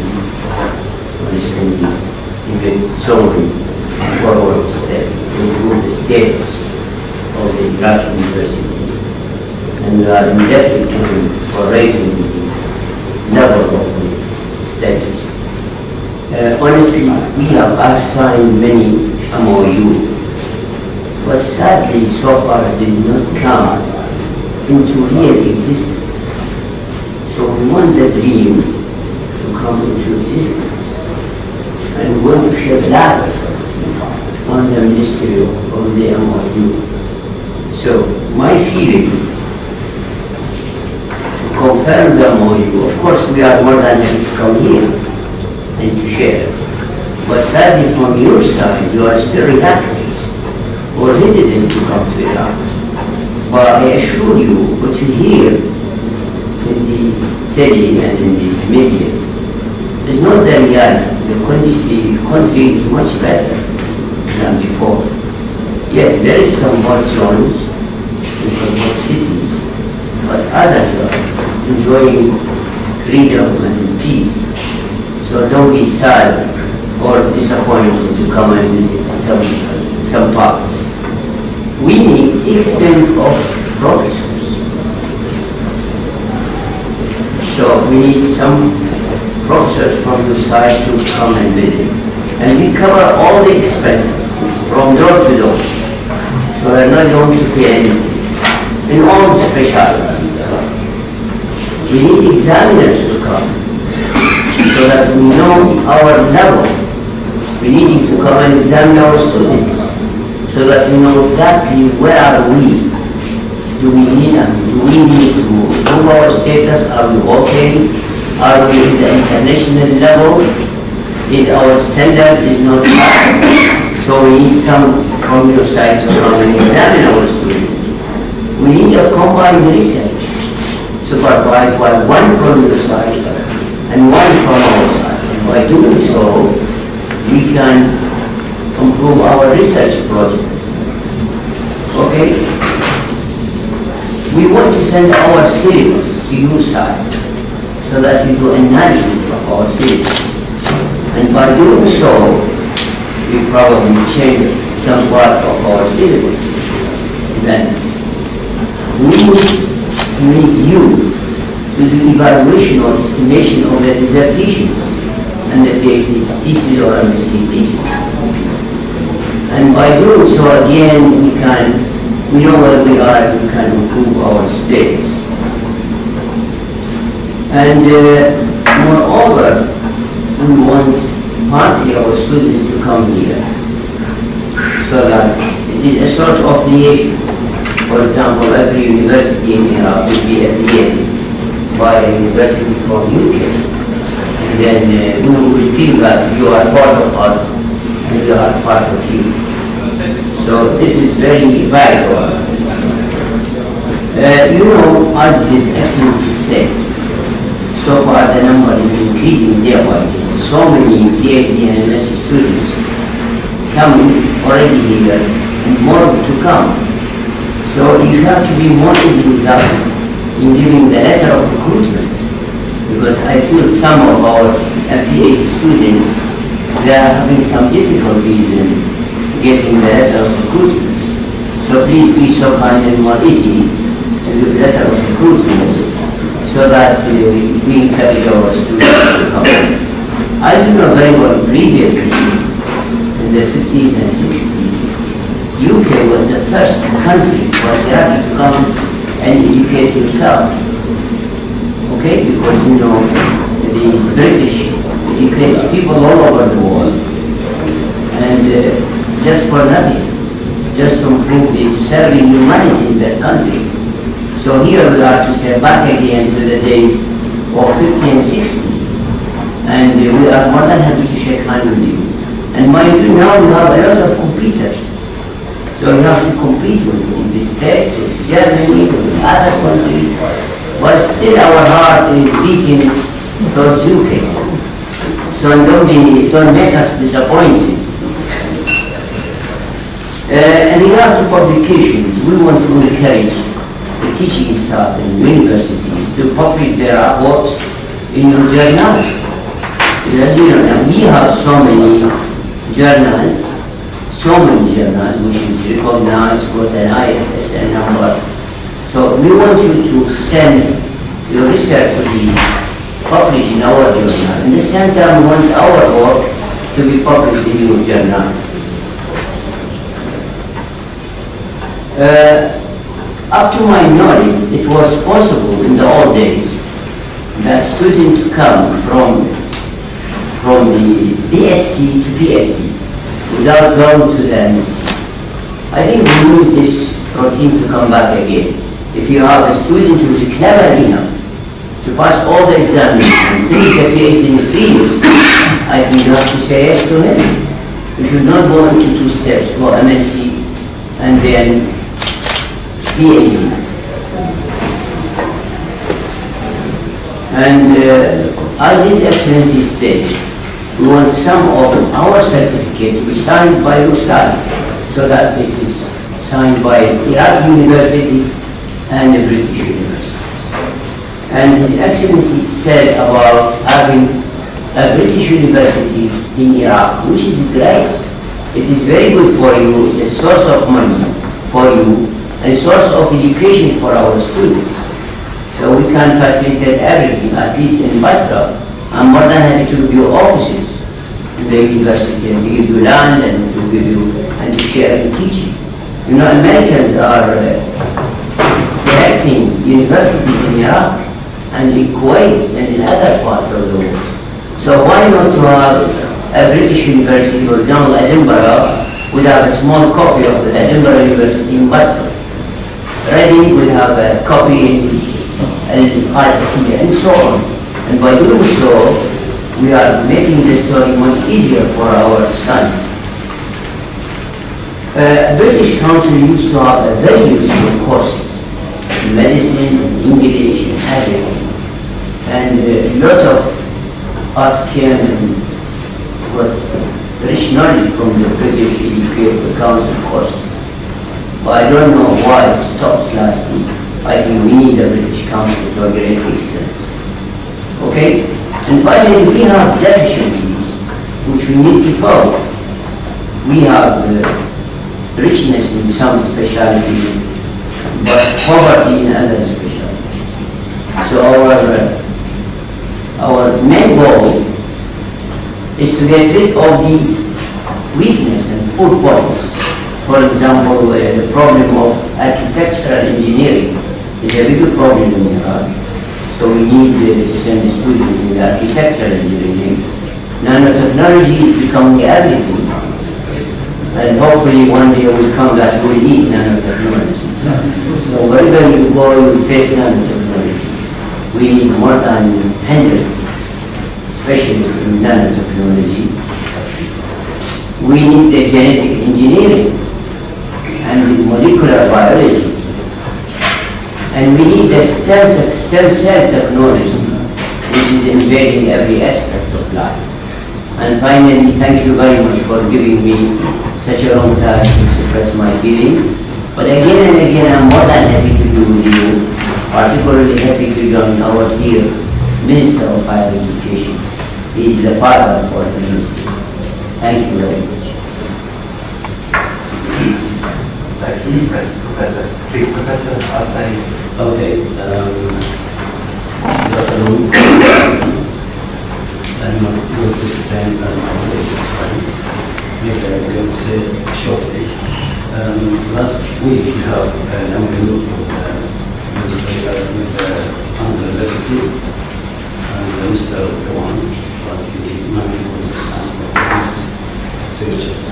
who recently given so many forward steps to improve the status of the Iraqi University. And we are indebted to him for raising the level of the status. Honestly, I've signed many MOU, but sadly so far did not come into real existence. So we want the dream to come into existence, and we want to shed light on the mystery of the MOU. So my feeling, to confirm the MOU, of course we are more than happy to come here and to share. But sadly from your side, you are still reluctant or hesitant to come to Iraq. But I assure you, what you hear in the telly and in the media. It's not the reality. The country is much better than before. Yes, there is some hot zones in some hot cities, but others are enjoying freedom and peace. So don't be sad or disappointed to come and visit some parts. We need exchange of professors. So we need some professors from your side to come and visit. And we cover all the expenses from door to door. So we're not going to pay anything in all the specialties. We need examiners to come so that we know our level. We need to come and examine our students so that we know exactly where are we. Do we need to improve our status? Are we okay? Are we in the international level? Is our standard is not high? So we need some from your side to come and examine our students. We need a combined research supervised by one from your side and one from our side. And by doing so, we can improve our research projects. Okay? We want to send our syllabus to your side so that you do analysis of our syllabus. And by doing so, we probably change some part of our syllabus. Then we need you to do evaluation or estimation of the dissertations and the PhD thesis or MSc thesis. And by doing so, again, we know where we are, we can improve our status. And moreover, we want partly our students to come here so that it is a sort of liaison. For example, every university in Iraq will be affiliated by a university from UK. And then we will feel that you are part of us and we are part of you. So this is very valuable. You know, as His Excellency said, so far the number is increasing day by day. So many PhD and MSc students coming already here and more to come. So you have to be more easy with us in giving the letter of recruitment, because I feel some of our PhD students, they are having some difficulties in getting the letter of recruitment. So please be so kind and more easy to give letter of recruitment so that we encourage our students to come. I do know very well previously, in the 50s and 60s, UK was the first country for Iraqi to come and educate yourself. Okay, because you know, the British educates people all over the world, and just for nothing, just to improve the serving humanity in their countries. So here we are to say back again to the days of 50 and 60, and we are more than happy to shake hands with you. And mind you, now you have a lot of competitors. So you have to compete with the States, with Germany, with other countries, but still our heart is beating towards UK. So don't make us disappointed. In regard to publications, we want to encourage the teaching staff in universities to publish their reports in your journal. As you know, we have so many journals, which is recognized with an ISSN number. So we want you to send your research to be published in our journal. At the same time, we want our work to be published in your journal. Up to my knowledge, it was possible in the old days that students come from the BSc to PhD without going to the MSc. I think we need this routine to come back again. If you have a student who is clever enough to pass all the examinations and finish the PhD in 3 years, I think you have to say yes to him. You should not go into 2 steps, go MSc and then PhD. And as His Excellency said, we want some of our certificate to be signed by your side, so that it is signed by Iraqi University and the British University. And His Excellency said about having a British University in Iraq, which is great. It is very good for you, it's a source of money for you, a source of education for our students. So we can facilitate everything, at least in Basra. I'm more than happy to give you offices in the university and to give you land and to give you and to share in teaching. You know, Americans are directing universities in Iraq and in Kuwait and in other parts of the world. So why not to have a British university, for example, Edinburgh, would have a small copy of the Edinburgh University in Basra. Reading will have a copy in Al-Qadisiya and so on. And by doing so, we are making the story much easier for our sons. British Council used to have a very useful courses in medicine, in English, and everything. And a lot of us came and got rich knowledge from the British Education Council courses. But I don't know why it stops last week. I think we need a British Council to a great extent. Okay? And finally, we have deficiencies which we need to follow. We have richness in some specialties, but poverty in other specialties. So our main goal is to get rid of the weakness and poor points. For example, the problem of architectural engineering is a big problem in Iraq. So we need to send students in architectural engineering. Nanotechnology is becoming everything. And hopefully one day will come that we will need nanotechnology. So wherever you go, you will face nanotechnology. We need more than 100 specialists in nanotechnology. We need the genetic engineering and the molecular biology. And we need the stem cell technology, which is invading every aspect of life. And finally, thank you very much for giving me such a long time to express my feeling. But again and again, I'm more than happy to be with you, particularly happy to join our dear Minister of Higher Education. He is the father for the ministry. Thank you very much. Thank you, Professor. Please, Professor, I'll say. Okay. Good afternoon. I'm not going to explain maybe I will say shortly. Last week we have an MOU with the university and Mr. Dewan, but the man who was responsible for these signatures.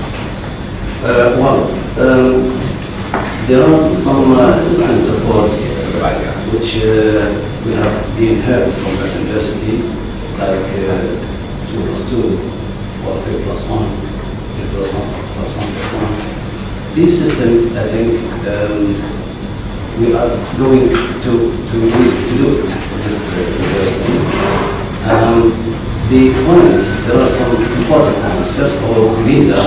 There are some systems, of course, which we have been heard from the university, like 2+2 or 3+1, 3+1+1+1. These systems, I think, we are going to do it in this university. The points, there are some important points. First of all, visa.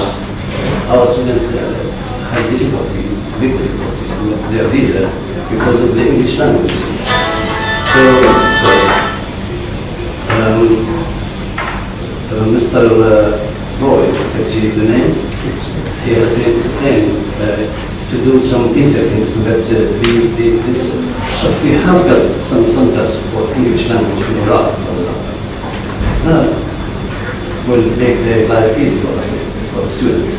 Our students have difficulties, big difficulties with their visa because of the English language. Mr. Roy, let's see the name, he has been explained to do some easier things to get this. If we have got some centers for English language in Iraq, for example, will make their life easy for us, for the students.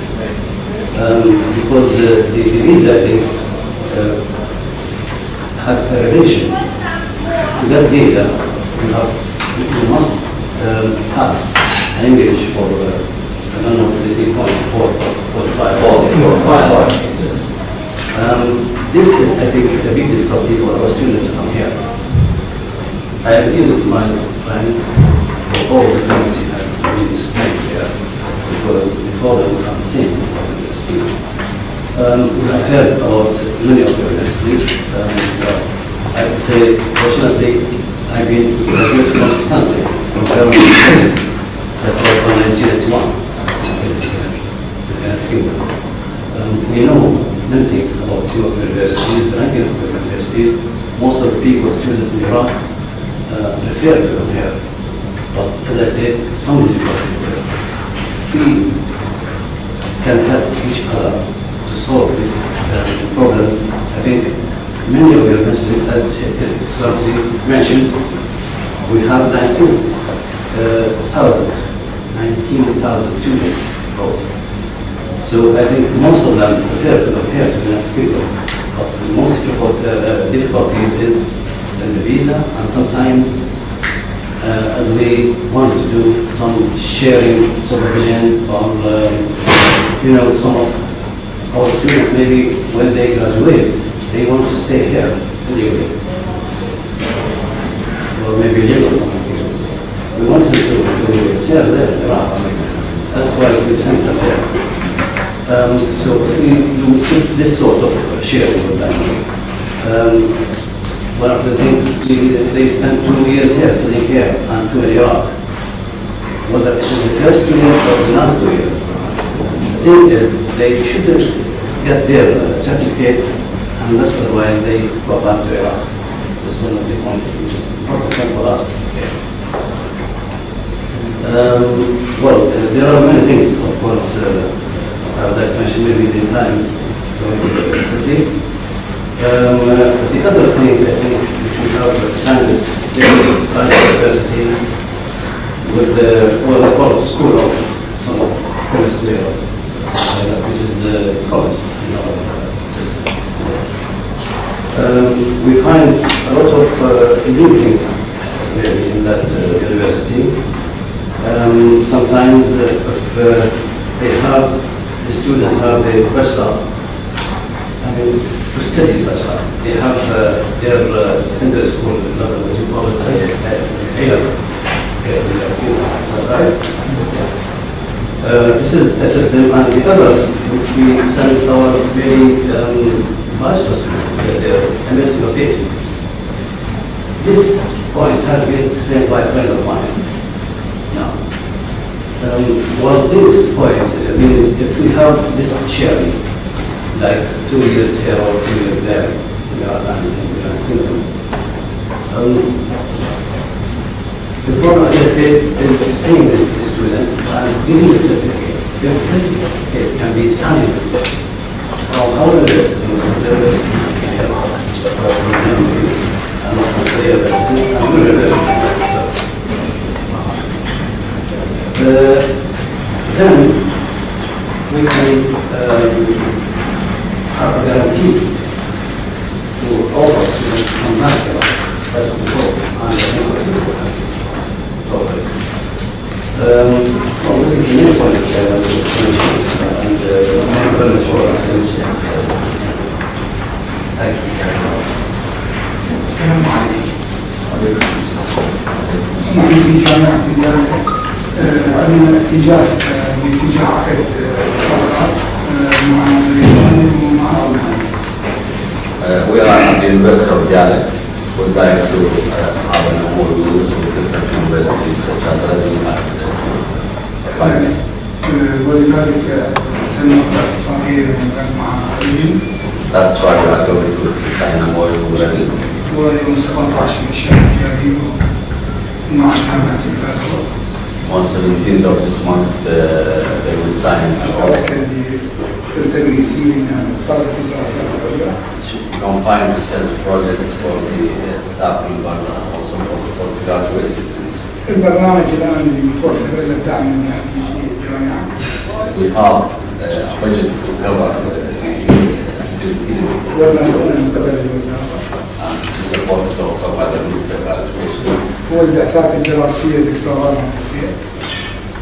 Because the visa, I think, had a relation to that visa. You must pass English for I don't know, 3.4 or 5. This is, I think, a big difficulty for our students to come here. I agree with my friend for all the things he has been explained here, because the problems are the same for universities. We have heard about many of the universities, and I would say, fortunately, I've been graduate refer to them here. But as I said, some difficulty. We can help each other to solve these problems. I think many of your universities, as Excellency mentioned, we have 19,000 students abroad. So I think most of them prefer to come here to the next people. But the most difficulties is in the visa, and sometimes as we want to do some sharing supervision on, some of our students, maybe when they graduate, they want to stay here anyway. Or maybe live with some people. We want them to serve there in Iraq. That's why we sent them there. So if we do this sort of sharing with them, one of the things, they spent 2 years here, studying here, and 2 in Iraq. Whether it's in the first 2 years or the last 2 years, the thing is, they shouldn't get their certificate unless otherwise they go back to Iraq. That's one of the points which is important for us. Well, there are many things, of course, I would like to mention maybe the time going quickly. The other thing I think which we have expanded in the university with the what I call School of Chemistry, which is the college in our system. We find a lot of new things really in that university. Sometimes if the student have a bachelor, to study bachelor, they have their secondary school level, what you call it, A-level. Right? This is a system, and the others which we send our very bachelor students, their MSc or PhD. This point has been explained by a friend of mine. Now, well, this point means if we have this sharing, like 2 years here or 2 years there, the problem, as I said, is staying with the student and giving the certificate. The certificate can be signed from our university, Mustanseriya, then we can have a guarantee to all of us who come back here as before. Well, this is the main point which I want to mention, and thank you very much for attention. Thank you. السلام عليكم. اسمعني في جامعة ديالى عندنا اتجاه باتجاه عقد فقرات مع الرجال ومع We are at the University of Diyala. Would like to have an MOUs with different universities such as Iraqi. ولذلك سنوقع اتفاقية مع الرجل. That's why we are going to sign a MOU already. ويوم 17 من الشهر الجاي مع جامعة البصرة. On 17th of this month, they will sign combined research projects for the staff in Baghdad and also for the postgraduate students. البرنامج الآن اللي متوفر له الدعم من الجامعة. We have a budget to cover activities ومن قبل الوزارة. to support also by the Minister Al-Adeeb. هو البعثات الدراسية دكتوراه مهندسية.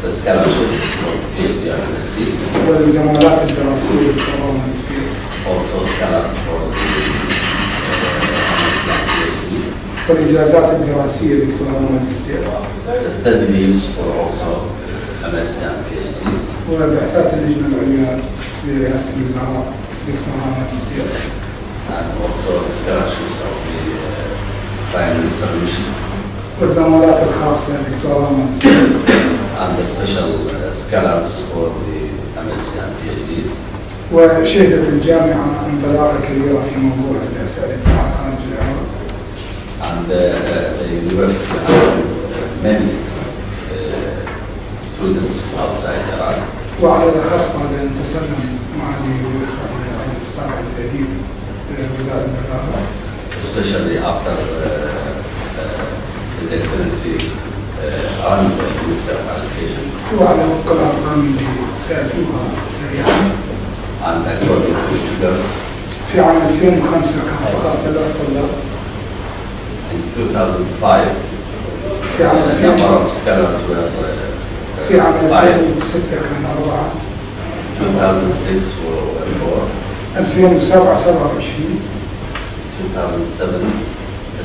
The scholarships for PhD and MSc. والزمالات الدراسية دكتوراه مهندسية. Also scholars for the MSc and PhD. والإجازات الدراسية دكتوراه مهندسية. The study leaves for also MSc and PhDs. وبعثات اللجنة العليا لرئاسة الوزراء دكتوراه مهندسية. And also the scholarships of the Prime Minister Mission. والزمالات الخاصة دكتوراه مهندسية. And the special scholars for the MSc and PhDs. وشهدت الجامعة انطلاقة كبيرة في موضوع البعثة للابتعاث خارج العراق. and the university has many students outside Iraq. وعلى الأخص بعد أن تسلم معالي وزير التربية المستر الأديب وزارة الوزارة. Especially after His Excellency Minister Al-Adeeb. وعلى وفق الأرقام اللي سأتوها سريعا. And according to figures, في عام 2005 كان فقط 3 طلاب. in 2005, في عام the number of scholars were في عام 2006 كان 4. 2006 were 4. 2007 27. 2007,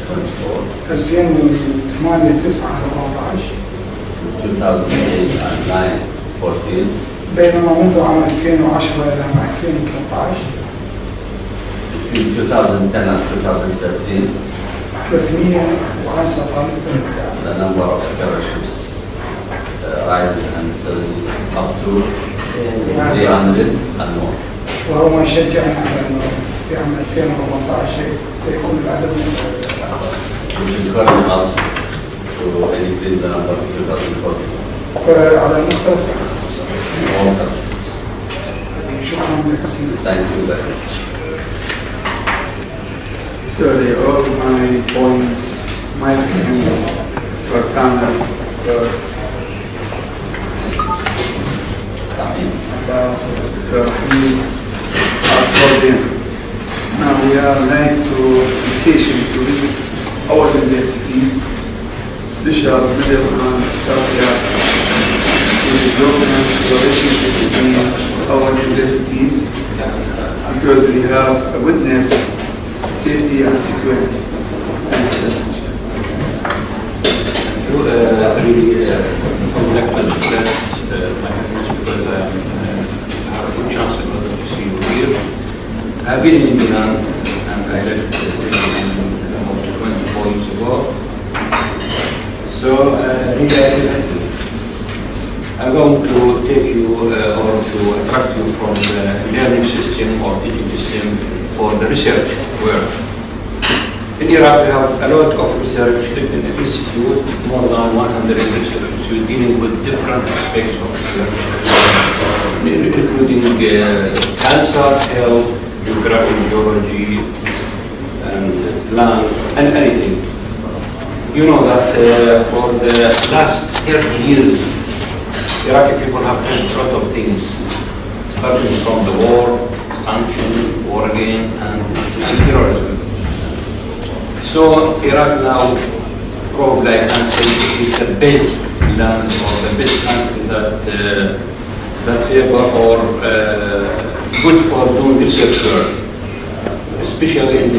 24. 2008 9 14. 2008 and 9, 14. بينما منذ عام 2010 إلى عام 2013 Between 2010 and 2013, 305 طالب. the number of scholarships rises until up to 300 and more. وهو ما يشجعنا على أنه في عام 2014 سيكون العدد Which encourage us to increase the number of 2014. على مختلف All subjects. شكرا لك. Thank you very much. So all my points, my opinions were counted Now we are like to invitation to visit our universities, especially Middle and South Iraq, to development relationship between our universities, because we have a witness safety and security. Really, I would like to address my comments because I have a good chance to see you here. I've been in Iran and I left about 24 years ago. So really, I'm going to take you or to attract you from the learning system or teaching system for the research work. In Iraq, we have a lot of research institute, more than 100 institutes dealing with different aspects of research, including cancer, health, geography, geology, and land, and anything. You know that for the last 30 years, Iraqi people have done a lot of things, starting from the war, sanction, war again, and terrorism. So Iraq now, probably I can say, is the best land or the best country that favor or good for doing research work, especially in the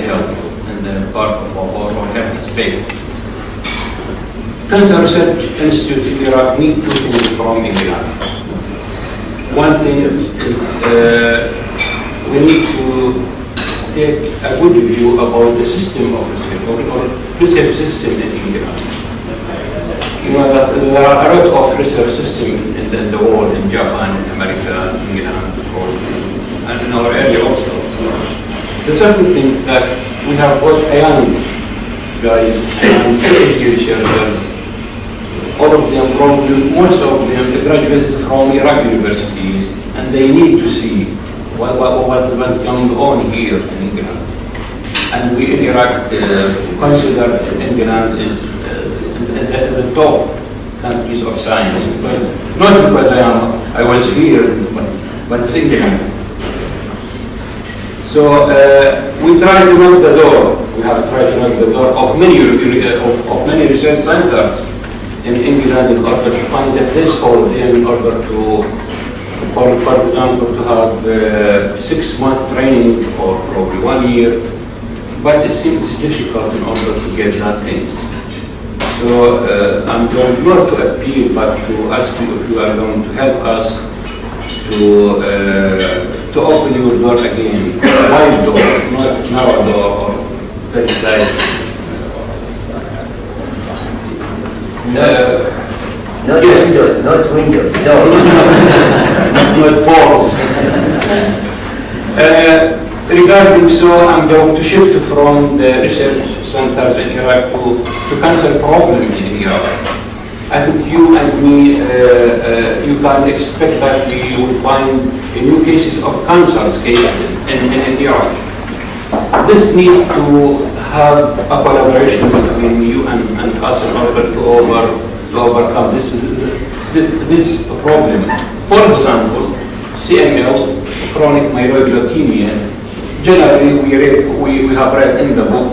health and the part of our health aspect. Cancer Research Institute in Iraq need two things from England. One thing is we need to take a good view about the system of research or research system in England. You know that there are a lot of research systems in the world, in Japan, in America, England, and in our area also. The second thing that we have got a young guys and PhD researchers, all of them, probably most of them graduated from Iraqi universities, and they need to see what was going on here in England. And we in Iraq consider England is the top countries of science. Not because I was here, but it's England. So we try to knock the door. We have tried to knock the door of many research centers in England in order to find a place for them in order to, for example, to have 6-month training or probably 1 year. But it seems difficult in order to get that things. So I'm going not to appeal, but to ask you if you are going to help us to open your door again, wide door, not narrow door or very tight. Not windows, not windows, no. Not balls. Regarding so, I'm going to shift from the research centers in Iraq to cancer problems in Iraq. I think you and me, you can expect that we will find new cases of cancer in Iraq. This needs to have a collaboration between you and us in order to overcome this problem. For example, CML, chronic myeloid leukemia, generally we have read in the book,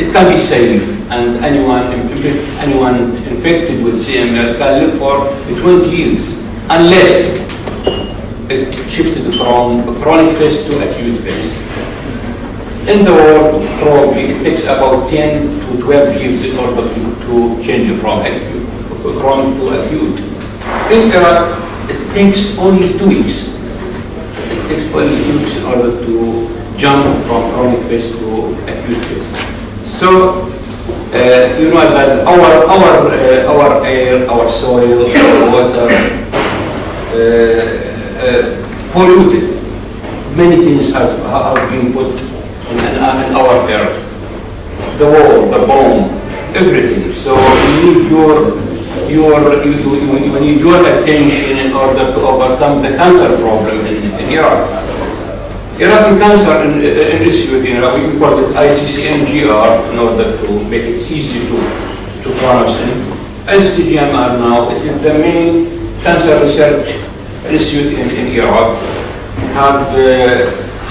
it can be safe, and anyone infected with CML can live for 20 years, unless it shifted from chronic phase to acute phase. In the world, probably it takes about 10 to 12 years in order to change from chronic to acute. In Iraq, it takes only 2 weeks. It takes only 2 weeks in order to jump from chronic phase to acute phase. So, you know that our air, our soil, our water, polluted. Many things have been put in our earth. The wall, the bomb, everything. So you need your attention in order to overcome the cancer problem in Iraq. Iraqi Cancer Institute, we call it ICCMGR in order to make it easy to pronounce it. ICCMGR now, it is the main cancer research institute in Iraq.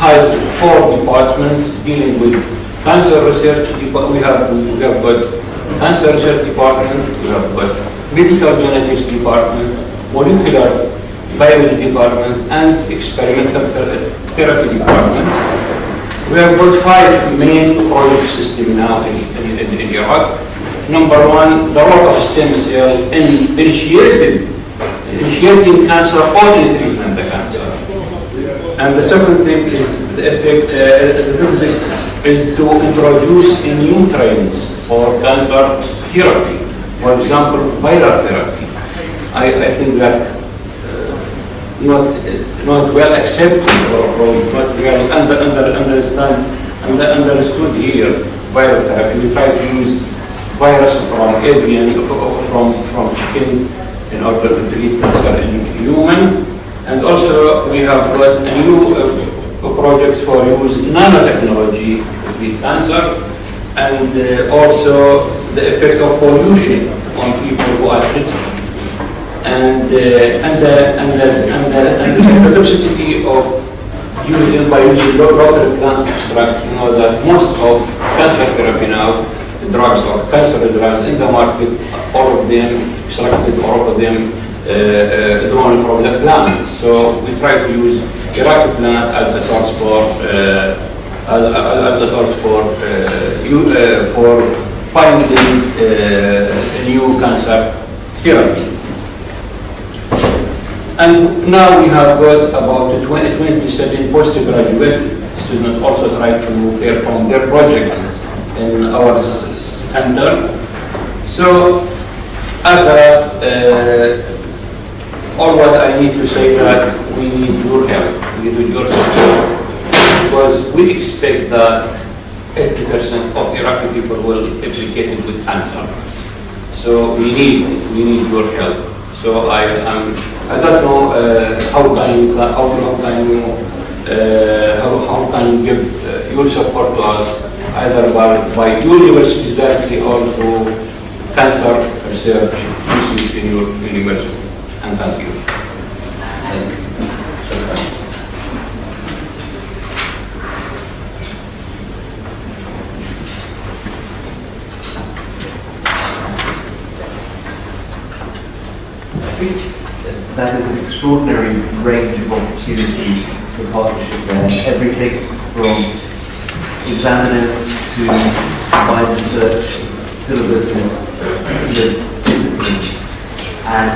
Has 4 departments dealing with cancer research. We have got cancer research department, we have got medical genetics department, molecular biology department, and experimental therapy department. We have got 5 main project systems now in Iraq. Number 1, the role of stem cell in initiating cancer or in treatment the cancer. And the second thing is the effect. The third thing is to introduce new trends for cancer therapy. For example, viral therapy. I think that not well accepted or not well understood here. Viral therapy. We try to use virus from avian, from chicken, in order to treat cancer in human. And also we have got a new project for use nanotechnology to treat cancer, and also the effect of pollution on people who are at risk, and the toxicity of by using local plant extract. You know that most of cancer therapy now, drugs or cancer drugs in the market, all of them extracted, all of them drawn from the plant. So we try to use Iraqi plant as a source for finding new cancer therapy. And now we have got about 27 postgraduate students also try to perform their project in our center. So at the last, all what I need to say that we need your help, we need your support, because we expect that 80% of Iraqi people will be implicated with cancer. So we need your help. So I don't know how can you give your support to us, either by universities directly or through cancer research institute in your university. And thank you. I think that is an extraordinary range of opportunities for partnership there. Everything from examiners to combined research, syllabuses, disciplines. And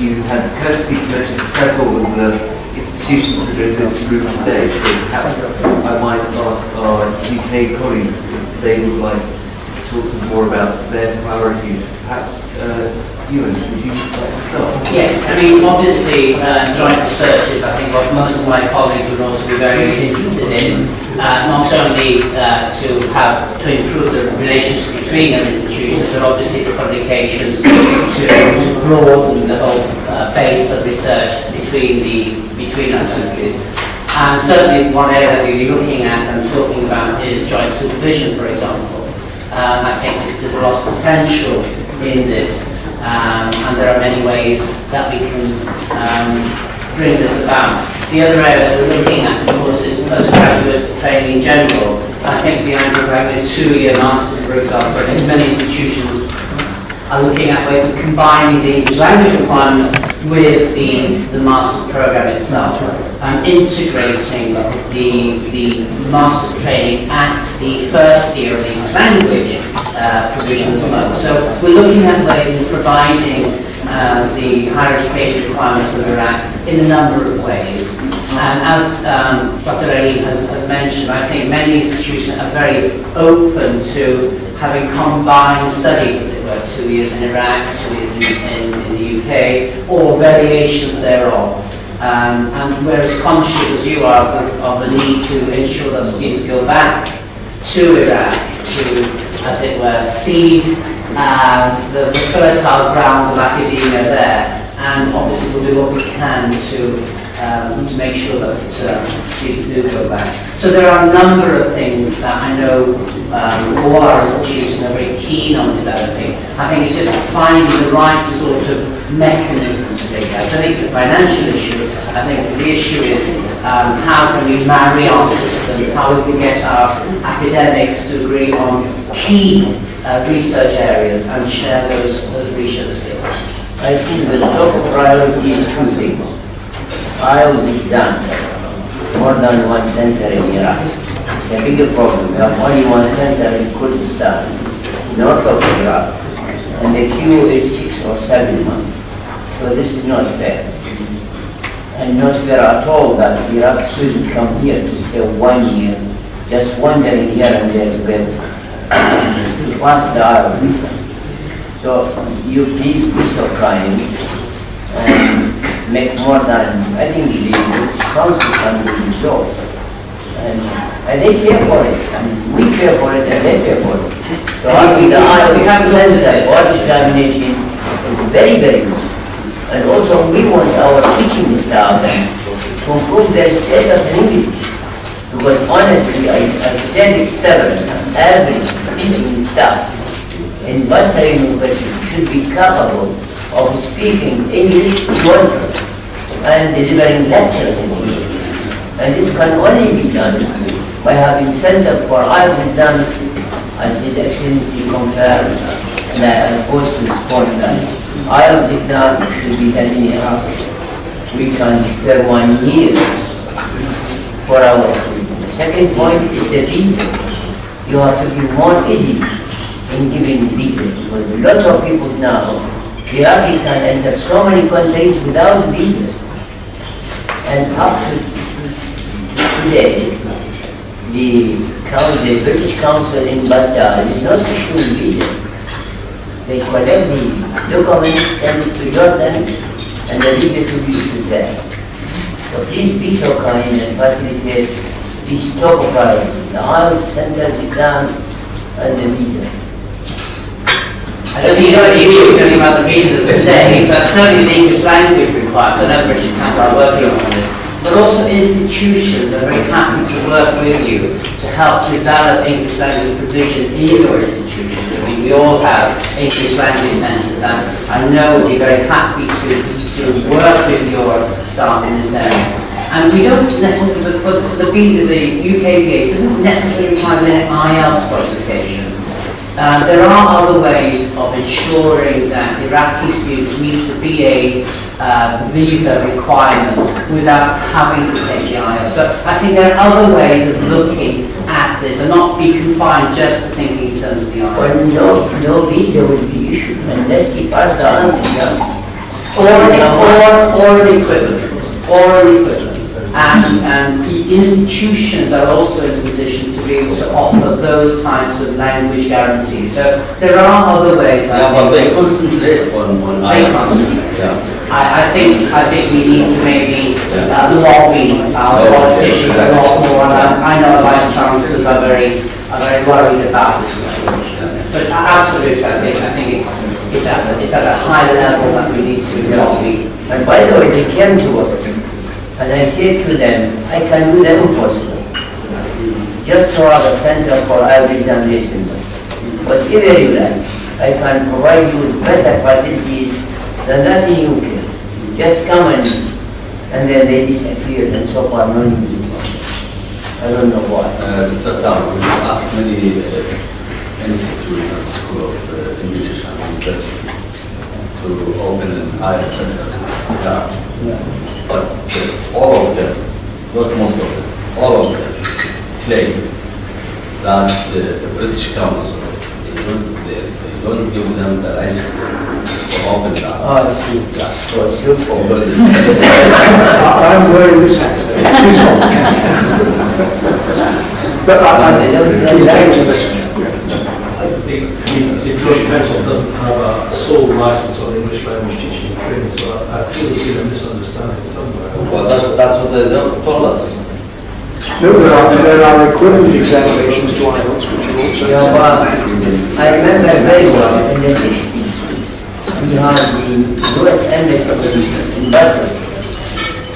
you had the courtesy to mention several of the institutions that are in this room today, so perhaps I might ask our UK colleagues if they would like to talk some more about their priorities. Perhaps Ewan, would you like to start? Yes, I mean, obviously, joint research is, I think, what most of my colleagues would also be very interested in, not only to improve the relations between our institutions, but obviously for publications to broaden the whole base of research between our countries. And certainly one area that we'll be looking at and talking about is joint supervision, for example. I think there's a lot of potential in this. And there are many ways that we can bring this about. The other area that we're looking at, of course, is postgraduate training in general. I think the idea of having a 2-year master's, for example, I think many institutions are looking at ways of combining the English language requirement with the master's program itself, and integrating the master's training at the first year of the English language provision as well. So we're looking at ways of providing the higher education requirements of Iraq in a number of ways. And as Dr. Ali has mentioned, I think many institutions are very open to having combined studies, as it were, 2 years in Iraq, 2 years in the UK, or variations thereof. And we're as conscious as you are of the need to ensure that students go back to Iraq to, as it were, seed the fertile ground of academia there. And obviously we'll do what we can to make sure that students do go back. So there are a number of things that I know all our institutions are very keen on developing. I think it's just finding the right sort of mechanism to do that. I think it's a financial issue. I think the issue is how can we marry our systems, how we can get our academics to agree on key research areas and share those research skills. I think the top priority is 2 things. IELTS exam, more than 1 center in Iraq. It's a bigger problem. We have only 1 center in Kurdistan, north of Iraq, and the queue is 6 or 7 months. So this is not fair. And not fair at all that Iraq students come here to stay 1 year, just wandering here and there to pass the IELTS. So you please be so kind and make more than, I think the council can do the job. And they pay for it, and we pay for it, and they pay for it. So having the IELTS center or examination is very, very good. And also we want our teaching staff to improve their status in English. Because honestly, I said it several times, every teaching staff in Basra University should be capable of speaking English fluently and delivering lectures in English. And this can only be done by having Center for IELTS exams, as His Excellency compared and posed to his point that IELTS exam should be done in Iraq. We can spare 1 year for our students. The second point is the visa. You have to be more easy in giving visa, because a lot of people now, Iraqi can enter so many countries without visa. And up to today, the British Council in Baghdad is not issuing visa. They collect the documents, send it to Jordan, and the visa to be issued there. So please be so kind and facilitate these top priorities, the IELTS centers exam and the visa. I don't think you're talking about the visas today, but certainly the English language requirements. I know British Council are working on this. But also institutions are very happy to work with you to help develop English language provision in your institutions. I mean, we all have English language centres, and I know we'll be very happy to work with your staff in this area. And we don't necessarily, for the UK BA, doesn't necessarily require an IELTS qualification. There are other ways of ensuring that Iraqi students meet the BA visa requirements without having to take the IELTS. So I think there are other ways of looking at this and not be confined just to thinking in terms of the IELTS. Well, no visa will be issued unless he passed the IELTS exam. Or an equivalent. And the institutions are also in a position to be able to offer those types of language guarantees. So there are other ways. But they concentrate on IELTS. I think we need to maybe lobby our politicians a lot more. And I know vice chancellors are very worried about this language. But absolutely, I think it's at a high level that we need to lobby. And by the way, they came to us, and I said to them, I can do the impossible. Just to have a center for IELTS examination. Whatever you like, I can provide you with better facilities than that in UK. Just come and then they disappeared, and so far no news. I don't know why. Dr. Tam, we asked many institutes and schools of English and university to open an IELTS center. But all of them, not most of them, all of them claim that the British Council, they don't give them the license to open that. Oh, I see. So it's your fault. I'm wearing this hat today. She's wrong. But I will take the message. The British Council doesn't have a sole license on English language teaching and training, so I feel there's been a misunderstanding somewhere. Well, that's what they told us. No, there are equivalent examinations to IELTS, which are also I remember very well in the 60s, we had the US Embassy in Basra,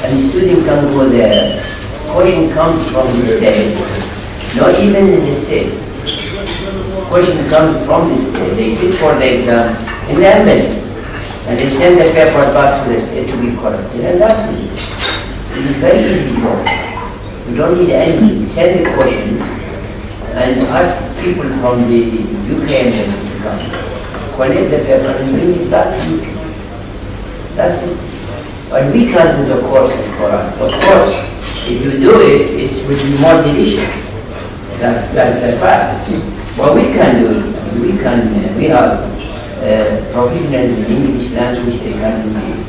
and the student can go there. Question comes from the state, not even in the state. Question comes from the state. They sit for the exam in the embassy, and they send the paper back to the state to be corrected, and that's it. It's very easy job. You don't need anything. Send the questions and ask people from the UK embassy to come. Collect the paper and bring it back to UK. That's it. But we can't do the courses for us. Of course, if you do it, it will be more delicious. That's the fact. What we can do, we have professionals in English language, they can do it.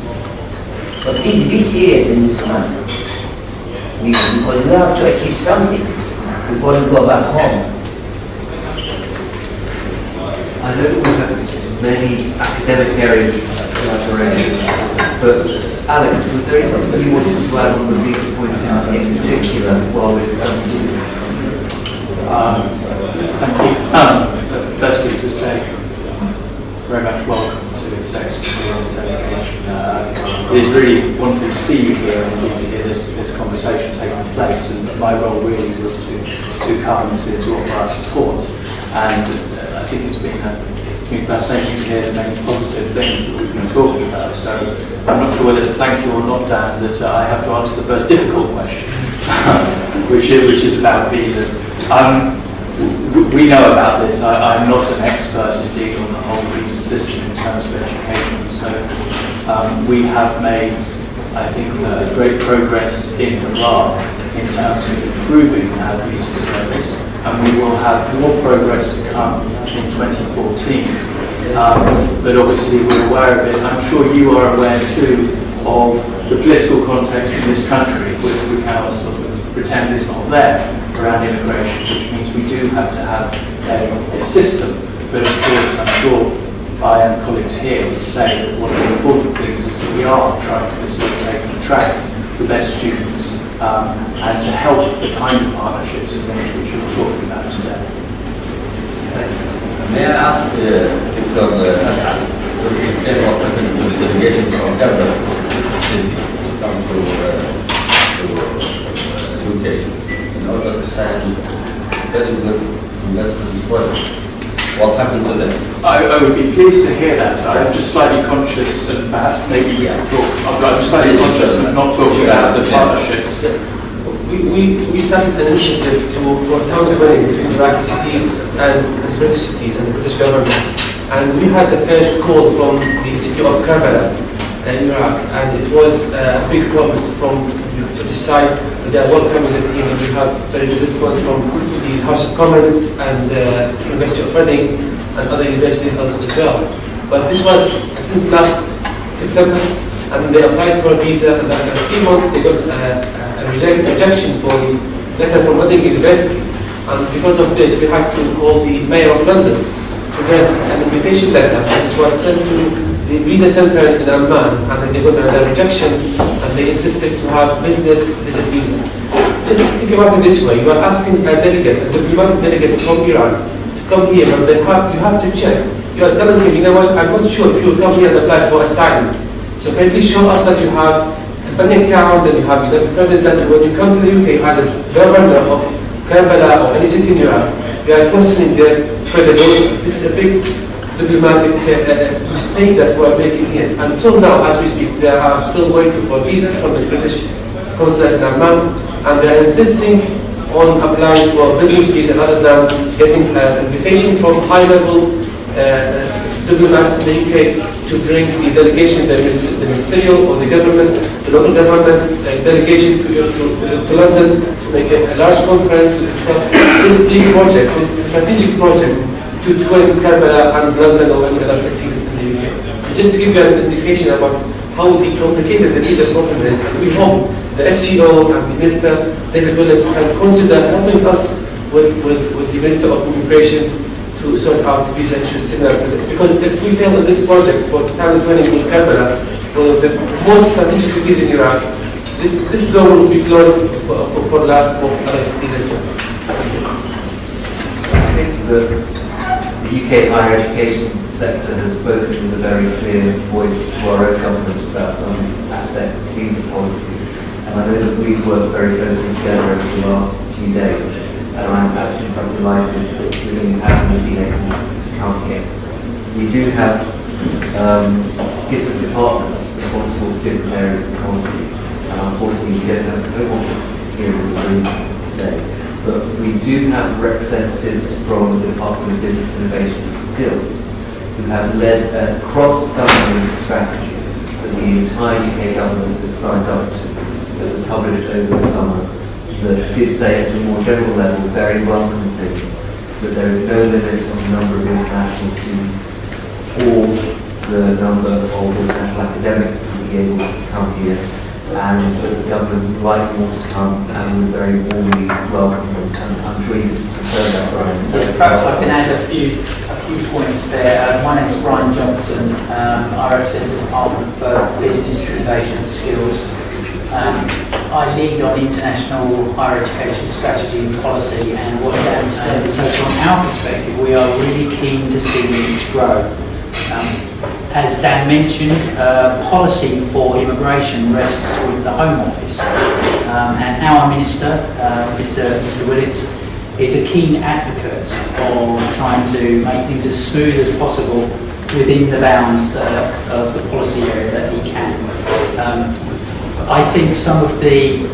But please be serious in this matter. Because we have to achieve something before we go back home. I know we have many academic areas of collaboration, but Alex, was there anything you wanted to add on the visa point in particular while we're discussing? Thank you. Firstly, to say very much welcome to His Excellency the delegation. It's really wonderful to see you here and to hear this conversation taking place. And my role really was to come to offer our support. And I think it's been fascinating to hear the many positive things that we've been talking about. So I'm not sure whether to thank you or not, Dan, that I have to answer the first difficult question, which is about visas. We know about this. I'm not an expert indeed on the whole visa system in terms of education. So we have made, I think, great progress in Iraq in terms of improving our visa service, and we will have more progress to come in 2014. But obviously we're aware of it. I'm sure you are aware too of the political context in this country, which we cannot sort of pretend is not there around immigration, which means we do have to have a system. But of course, I'm sure I and colleagues here would say that one of the important things is that we are trying to facilitate and attract the best students and to help the kind of partnerships and things which you're talking about today. May I ask Dr. Asad to explain what happened to the delegation from Baghdad city to come to UK in order to sign very good investment project? What happened to them? I would be pleased to hear that. I'm just slightly conscious, and perhaps maybe we can talk. I'm just slightly conscious of not talking about the partnerships. We started an initiative for town planning between Iraqi cities and British cities and the British government. And we had the first call from the city of Karbala in Iraq, and it was a big promise from the British side. They are welcoming the team, and we have very good response from the House of Commons and the University of Reading and other universities as well. But this was since last September, and they applied for a visa, and after 3 months they got a rejection for the letter from Reading University. And because of this, we had to call the Mayor of London to get an invitation letter, which was sent to the visa center in Amman, and then they got another rejection, and they insisted to have business visit visa. Just think about it this way: you are asking a delegate, a diplomatic delegate from Iran, to come here, but you have to check. You are telling him, you know what, I'm not sure if you will come here and apply for asylum. So can you please show us that you have a bank account and you have enough credit that when you come to the UK as a governor of Karbala or any city in Iraq, you are questioning their credibility. This is a big diplomatic mistake that we are making here. Until now, as we speak, they are still waiting for a visa from the British consulate in Amman, and they are insisting on applying for a business visa rather than getting an invitation from high-level diplomats in the UK to bring the delegation, the ministerial or the government, the local government delegation to London to make a large conference to discuss this big project, this strategic project to twin Karbala and London or any other city in the UK. Just to give you an indication about how complicated the visa problem is, and we hope the FCO and the Minister David Willis can consider helping us with the Minister of Immigration to sort out visa issues similar to this. Because if we fail in this project for 2020 with Karbala, one of the most strategic cities in Iraq, this door will be closed for the last for other cities as well. I think the UK higher education sector has spoken with a very clear voice to our own government about some aspects of visa policy. And I know that we've worked very closely together over the last few days. And I'm absolutely delighted that we haven't been able to come here. We do have different departments responsible for different areas of policy. And unfortunately, we don't have the Home Office here in the room today. But we do have representatives from the Department of Business Innovation and Skills who have led a cross-government strategy that the entire UK government has signed up to, that was published over the summer, that did say at a more general level very welcome things, that there is no limit on the number of international students or the number of international academics that will be able to come here, and that the government would like more to come and would very warmly welcome them. And I'm sure you prefer that, Brian. Yeah, perhaps I can add a few points there. My name is Brian Johnson. I represent the Department for Business Innovation and Skills. I lead on international higher education strategy and policy, and what Dan said is that from our perspective we are really keen to see these grow. As Dan mentioned, policy for immigration rests with the Home Office, and our Minister, Mr. Willits, is a keen advocate of trying to make things as smooth as possible within the bounds of the policy area that he can. I think some of the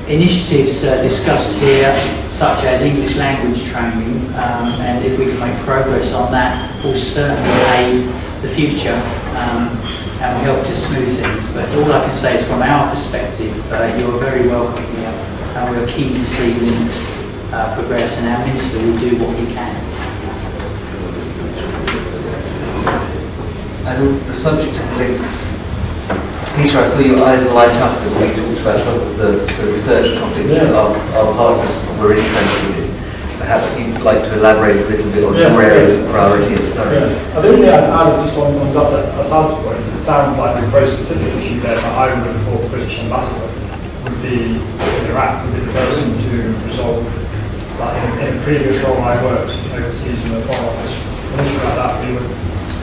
initiatives discussed here, such as English language training, and if we can make progress on that, will certainly aid the future and will help to smooth things. But all I can say is from our perspective, you're very welcome here, and we're keen to see links progress, and our Minister will do what he can. And the subject of links, Peter, I saw your eyes light up as we talked about some of the research topics that our partners were interested in. Perhaps you'd like to elaborate a little bit on your areas of priority and study. I think I'd add just on Dr. Assad's point, it sounds like a very specific issue there, but I would have thought the British ambassador would be in Iraq, would be the person to resolve that. In a previous role I worked overseas in the Foreign Office, an issue like that we would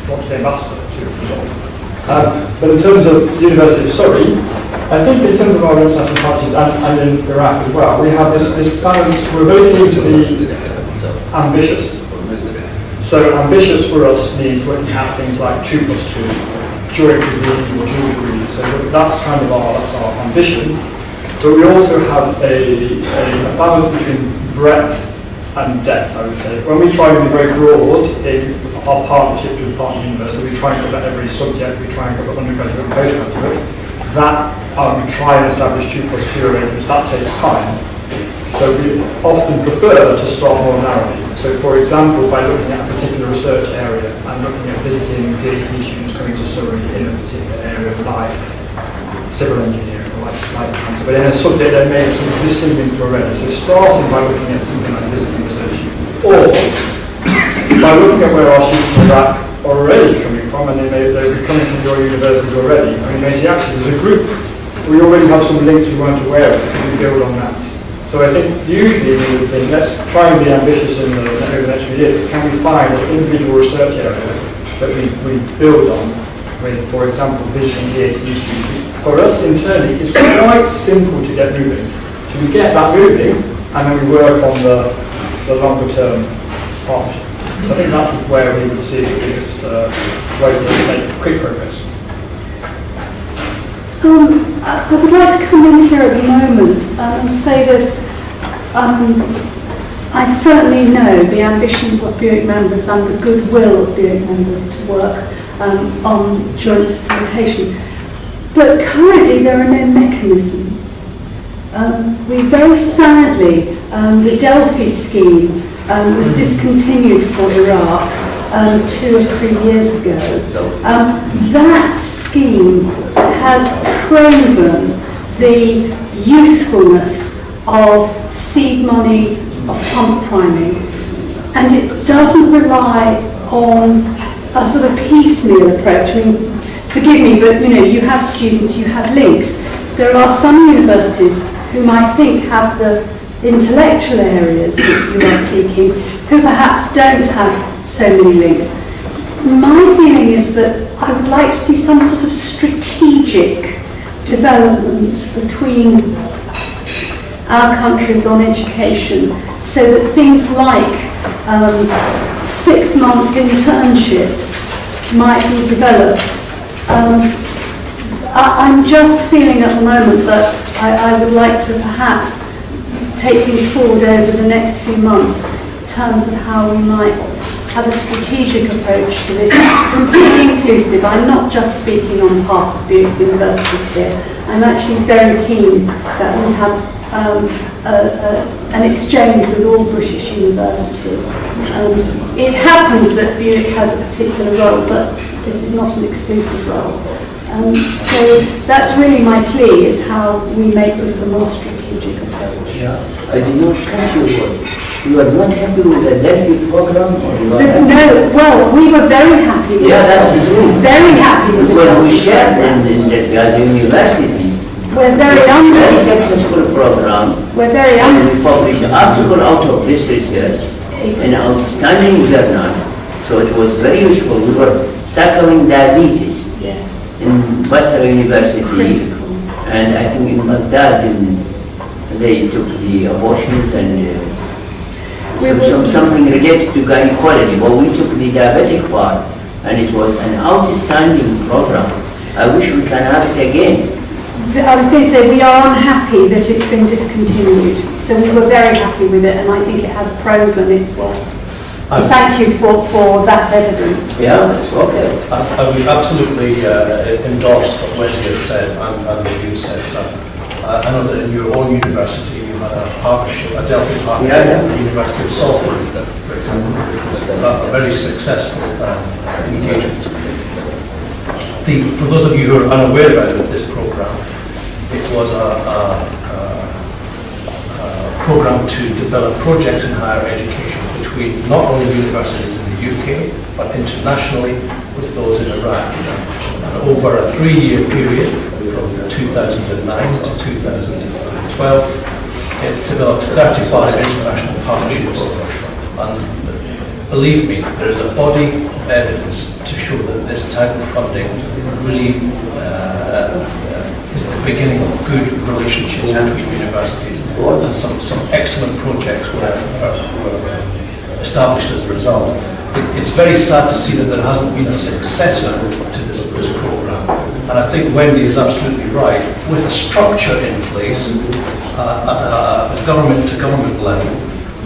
want the ambassador to resolve. But in terms of the University of Surrey, I think in terms of our international partnerships and in Iraq as well, we have this balance. We're very keen to be ambitious. So ambitious for us means looking at things like 2+2, joint degrees or dual degrees. So that's kind of our ambition. But we also have a balance between breadth and depth, I would say. When we try to be very broad in our partnership with partner university, we try and cover every subject, we try and cover undergraduate and postgraduate. That we try and establish 2+2 arrangements. That takes time. So we often prefer to start more narrowly. So for example, by looking at a particular research area and looking at visiting PhD students coming to Surrey in a particular area like civil engineering or might come to, but in a subject that may have some existing links already. So starting by looking at something like visiting research, or by looking at where our students from Iraq are already coming from, and they'll be coming from your universities already. I mean, they say actually there's a group, we already have some links we weren't aware of, so we build on that. So I think usually we would think, let's try and be ambitious over the next few years. Can we find an individual research area that we build on with, for example, visiting the attendees students? For us internally, it's quite simple to get moving. So we get that moving, and then we work on the longer term partnership. So I think that's where we would see the biggest way to make quick progress. I would like to come in here at the moment and say that I certainly know the ambitions of Buick members and the goodwill of Buick members to work on joint facilitation. But currently there are no mechanisms. We very sadly, the Delphi scheme was discontinued for Iraq 2 or 3 years ago. That scheme has proven the usefulness of seed money, of pump priming, and it doesn't rely on a sort of piecemeal approach. I mean, forgive me, but you have students, you have links. There are some universities whom I think have the intellectual areas that you are seeking, who perhaps don't have so many links. My feeling is that I would like to see some sort of strategic development between our countries on education, so that things like 6-month internships might be developed. I'm just feeling at the moment that I would like to perhaps take things forward over the next few months in terms of how we might have a strategic approach to this, completely inclusive. I'm not just speaking on behalf of Buick universities here. I'm actually very keen that we have an exchange with all British universities. It happens that Buick has a particular role, but this is not an exclusive role. So that's really my plea, is how we make this a more strategic approach. Yeah, I did not catch your word. You are not happy with the Delphi program? Or you are happy? No, well, we were very happy with it. Yeah, that's true. Very happy with it. Because we shared in Delphi as universities. We're very Very successful program. We're very and we published an article out of this research in outstanding journal. So it was very useful. We were tackling diabetes in Basra University, and I think in Baghdad they took the abortions and something related to gynecology. But we took the diabetic part, and it was an outstanding program. I wish we can have it again. I was going to say, we are unhappy that it's been discontinued. So we were very happy with it, and I think it has proven its worth. Thank you for that evidence. Yeah, that's okay. I would absolutely endorse what Wendy has said and what you said, sir. I know that in your own university you had a partnership, a Delphi partnership with the University of Salford, for example, which was a very successful engagement. For those of you who are unaware about this program, it was a program to develop projects in higher education between not only universities in the UK, but internationally with those in Iraq. And over a 3-year period, from 2009 to 2012, it developed 35 international partnerships. And believe me, there is a body of evidence to show that this type of funding really is the beginning of good relationships between universities, and some excellent projects were established as a result. It's very sad to see that there hasn't been a successor to this program, and I think Wendy is absolutely right. With a structure in place at a government-to-government level,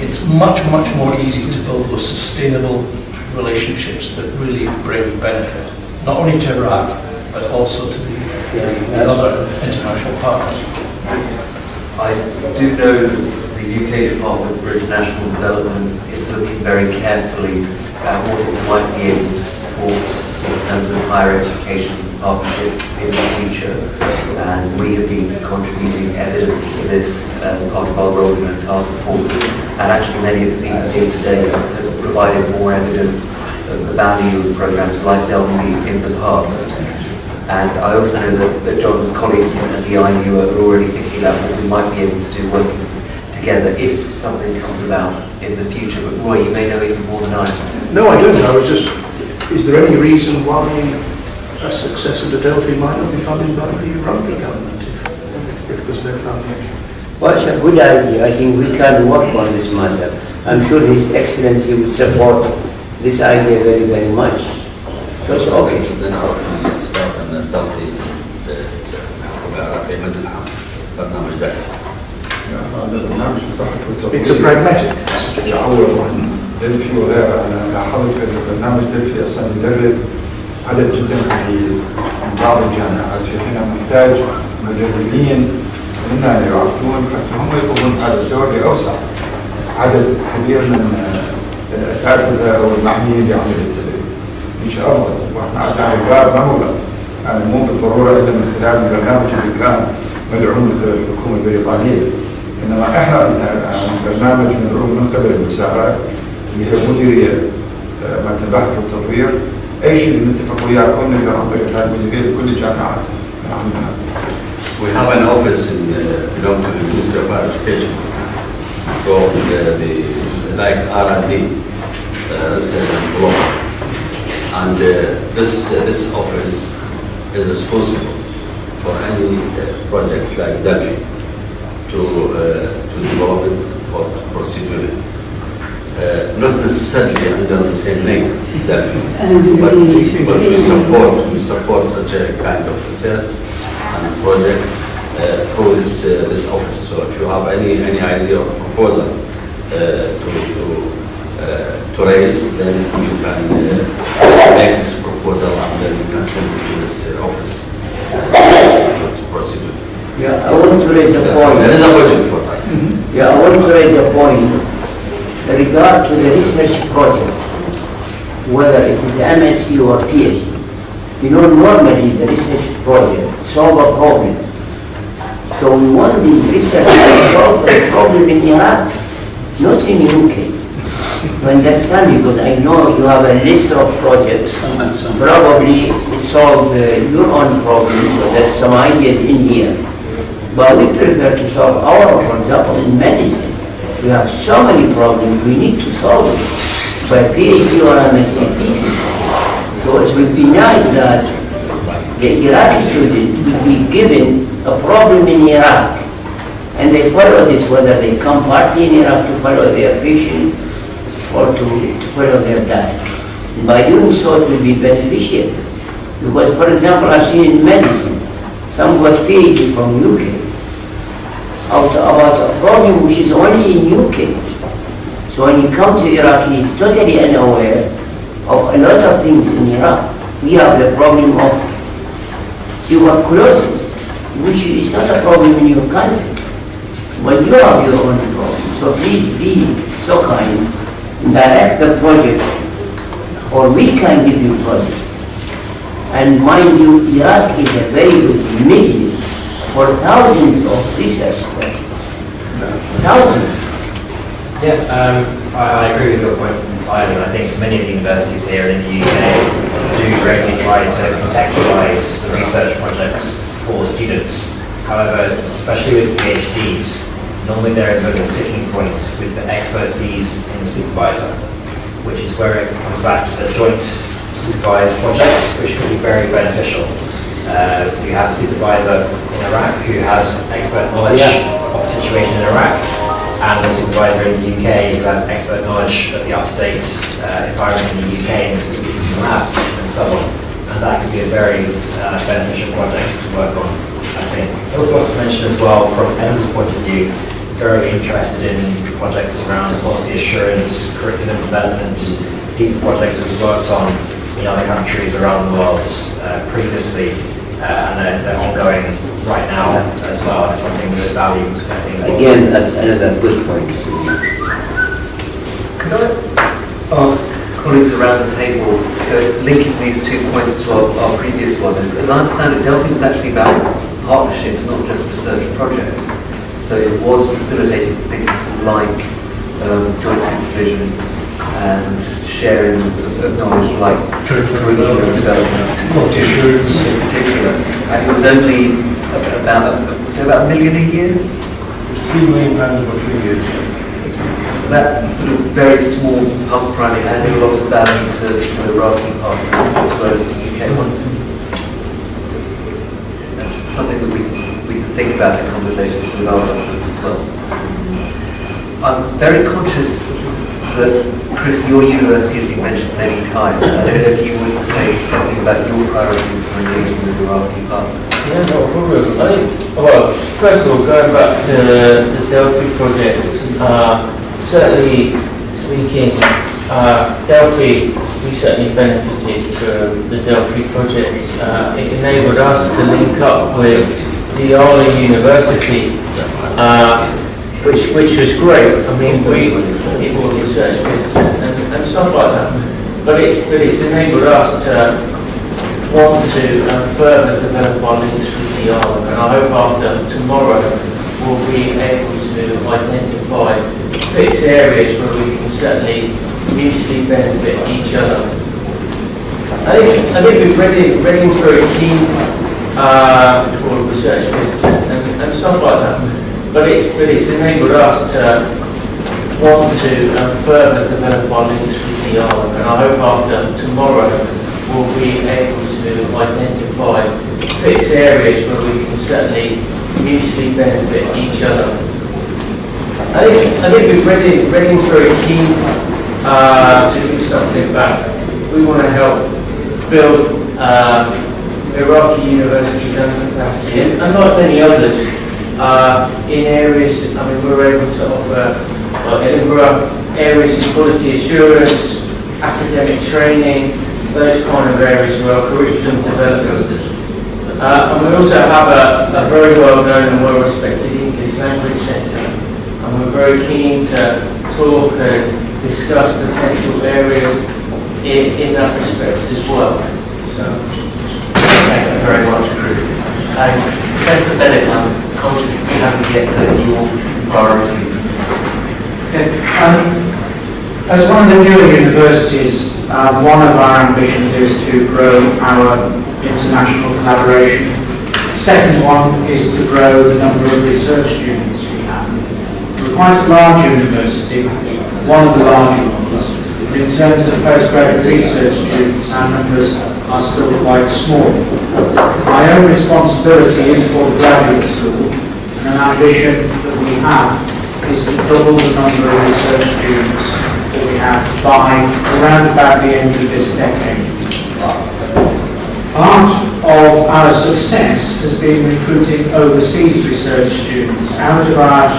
it's much more easy to build those sustainable relationships that really bring benefit, not only to Iraq, but also to the other international partners. I do know the UK Department for International Development is looking very carefully at what it might be able to support terms of higher education partnerships in the future, and we have been contributing evidence to this as part of our role in the task force, and actually many of the people here today have provided more evidence of the value of programs like Delphi in the past. And I also know that John's colleagues at the IU are already thinking about what we might be able to do working together if something comes about in the future. But Roy, you may know even more than I do. No, I don't know. It's just, is there any reason why a successor to Delphi might not be funded by the Iraqi government if there's no foundation? Well, it's a good idea. I think we can work on this matter. I'm sure His Excellency would support this idea very, very much. So it's okay. It's a pragmatic suggestion. دلفي وغيرها أنا لاحظت أن برنامج دلفي أصلا يدرب عدد جدا قليل من بعض الجامعات في حين نحتاج مدربين منا يعرفون حتى هم يقومون بهذا الدور لأوسع عدد كبير من الأساتذة أو المعنيين بعملية التدريب. إنشاء أفضل وإحنا عندنا الباب ما مغلق يعني مو بالضرورة إلا من خلال البرنامج اللي كان مدعوم من قبل الحكومة البريطانية، إنما إحنا عندنا برنامج مدعوم من قبل الوزارة اللي هي مديرية مادة البحث والتطوير. أي شيء نتفق وياكم نقدر عن طريق هذه المديرية لكل الجامعات من عندنا. We have an office in belong to the Minister of Education called like R&D, Research and Development, and this office is responsible for any project like Delphi to develop it or to proceed with it. Not necessarily under the same name, Delphi, but we support such a kind of research and project through this office. So if you have any idea or proposal to raise, then you can make this proposal and then you can send it to this office to proceed with it. Yeah, I want to raise a point. There is a budget for that. Yeah, I want to raise a point regard to the research project, whether it is MSc or PhD. You know, normally the research project solve a problem. So we want the research to solve a problem in Iraq, not in UK. You understand? Because I know you have a list of projects. Probably it solve your own problems, or there's some ideas in here. But we prefer to solve our, for example, in medicine. We have so many problems, we need to solve it by PhD or MSc thesis. So it would be nice that the Iraqi student would be given a problem in Iraq, and they follow this, whether they come party in Iraq to follow their patients or to follow their diet. And by doing so, it will be beneficial. Because, for example, I've seen in medicine, some got PhD from UK about a problem which is only in UK. So when you come to Iraq, he's totally unaware of a lot of things in Iraq. We have the problem of tuberculosis, which is not a problem in your country, but you have your own problem. So please be so kind and direct the project, or we can give you projects. And mind you, Iraq is a very good medium for thousands of research projects. Thousands. Yeah, I agree with your point entirely. I think many of the universities here in the UK do greatly try to contextualise the research projects for students. However, especially with PhDs, normally there is a sticking point with the expertise in the supervisor, which is where it comes back to the joint supervised projects, which can be very beneficial. So you have a supervisor in Iraq who has expert knowledge of the situation in Iraq, and the supervisor in the UK who has expert knowledge of the up-to-date environment in the UK and facilities and labs and so on. And that could be a very beneficial project to work on, I think. I also want to mention as well, from Emma's point of view, very interested in projects around quality assurance, curriculum development. These are projects that we've worked on in other countries around the world previously, and they're ongoing right now as well. It's something with value. I think. Again, that's another good point. Could I ask colleagues around the table linking these 2 points to our previous one, is, as I understand it, Delphi was actually about partnerships, not just research projects. So it was facilitating things like joint supervision and sharing of knowledge, like curriculum development, in particular. And it was only about, was it about $1 million a year? £3 million over 3 years. So that sort of very small pump priming added a lot of value to Iraqi partners as well as to UK ones. That's something that we can think about in conversations with our government as well. I'm very conscious that, Chris, your university has been mentioned many times. I don't know if you would say something about your priorities for engaging with Iraqi partners. Yeah, no problem. Well, first of all, going back to the Delphi project, certainly speaking, Delphi, we certainly benefited from the Delphi project. It enabled us to link up with Diyala University, which was great. I mean, it was research bits and stuff like that. But it's enabled us to want to further develop our links with Diyala, and I hope after tomorrow we'll be able to identify fixed areas where we can certainly mutually benefit each other. I think we've reading through a key for research bits and stuff like that, but it's enabled us to want to further develop our links with Diyala, and I hope after tomorrow we'll be able to identify fixed areas where we can certainly mutually benefit each other. I think we've reading through a key to do something back. We want to help build Iraqi universities and capacity, and like many others, in areas. I mean, we're able to offer Edinburgh areas of quality assurance, academic training, those kind of areas where curriculum development. And we also have a very well-known and well-respected English language centre, and we're very keen to talk and discuss potential areas in that respect as well. So, thank you very much, Chris. Professor Bennett, I'm conscious that you haven't yet heard your priorities. Okay. As one of the newer universities, one of our ambitions is to grow our international collaboration. Second one is to grow the number of research students we have. We're quite a large university, one of the larger ones. In terms of postgraduate research students, our numbers are still quite small. My own responsibility is for the graduate school, and an ambition that we have is to double the number of research students that we have by around about the end of this decade. Part of our success has been recruiting overseas research students. Out of our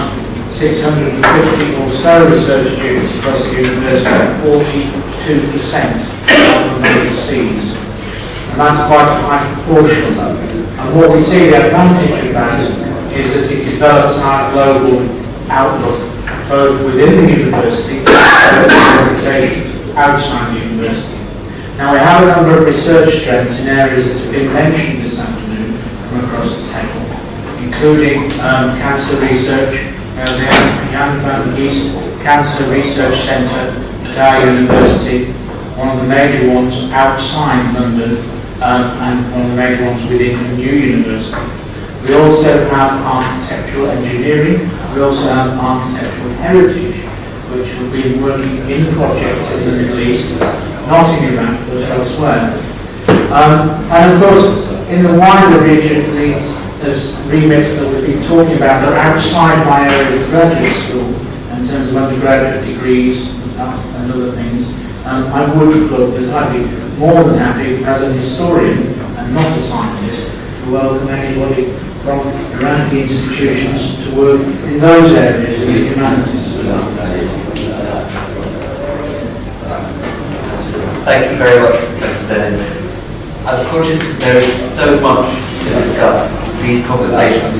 650 or so research students across the university, 42% are from overseas. And that's quite a high proportion. And what we see the advantage of that is that it develops our global outlook, both within the university and organizations outside the university. Now we have a number of research strengths in areas that have been mentioned this afternoon from across the table, including cancer research. The Jan van East Cancer Research Centre at our university, one of the major ones outside London and one of the major ones within a new university. We also have architectural engineering. We also have architectural heritage, which we've been working in projects in the Middle East, not in Iraq, but elsewhere. And of course, in the wider region, these remits that we've been talking about are outside my areas of graduate school, in terms of undergraduate degrees and other things. I would look that I'd be more than happy as an historian and not a scientist to welcome anybody from Iraqi institutions to work in those areas of the humanities. Thank you very much, Professor Bennett. I'm conscious that there is so much to discuss. These conversations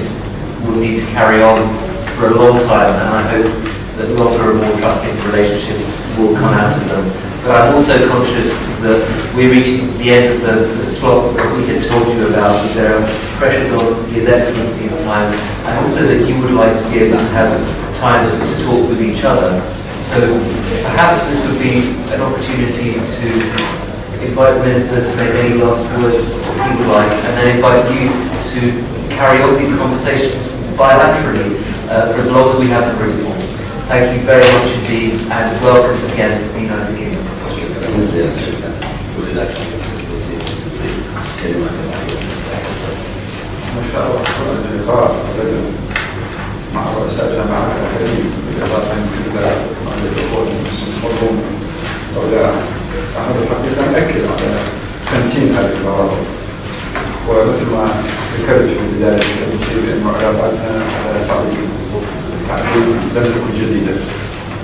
will need to carry on for a long time, and I hope that longer and more trusting relationships will come out of them. but I'm also conscious that we're reaching the end of the slot that we had told you about, that there are pressures on His Excellency's time, and also that you would like to be able to have time to talk with each other. So perhaps this would be an opportunity to invite the Minister to make any last words if he would like, and then invite you to carry on these conversations bilaterally for as long as we have the room for. Thank you very much indeed, and welcome again to the United Kingdom. ما شاء الله اللقاء أبدا مع رؤساء جامعات الآخرين بالإضافة إلى الأخوة المسلمون هؤلاء. أنا بالحقيقة نأكد على تمتين هذه الروابط، ومثل ما ذكرت في البداية بأن علاقاتنا على صعيد التعليم لم تكن جديدة.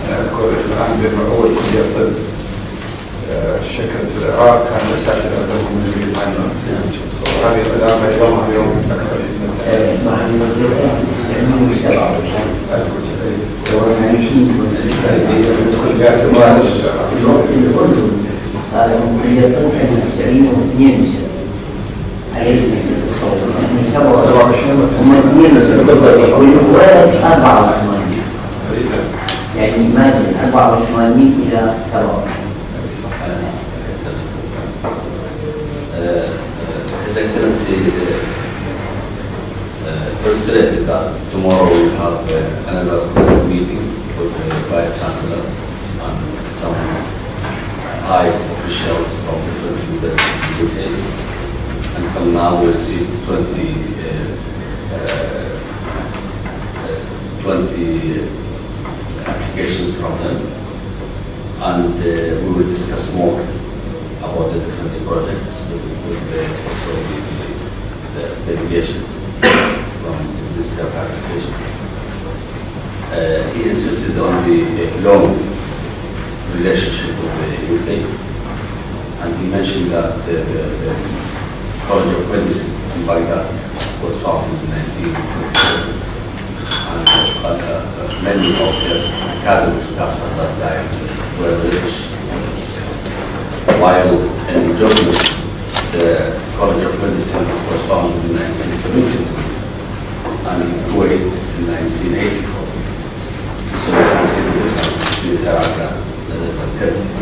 أنا أذكر الآن بأن أول كلية طب شكلت في العراق كان الأساتذة لهم من بريطانيا. هذه العلاقة اليوم أكثر هذا من كلية طب 90 و92 عليه التصور يعني 27 هم 82 والإخوات 84 يعني ماجد 84 إلى 27. His Excellency first stated that tomorrow we have another meeting with the Vice Chancellors and some high officials from different universities in UK. Until now we received 20 applications from them, and we will discuss more about the different projects with also the delegation from this application. He insisted on the long relationship with the UK, and he mentioned that the College of Medicine in Baghdad was founded in 1927, and many of the academic staffs at that time were British. While in Jordan, the College of Medicine was founded in 1972, and in Kuwait in 1984. So you can see the difference between Iraq and the different countries.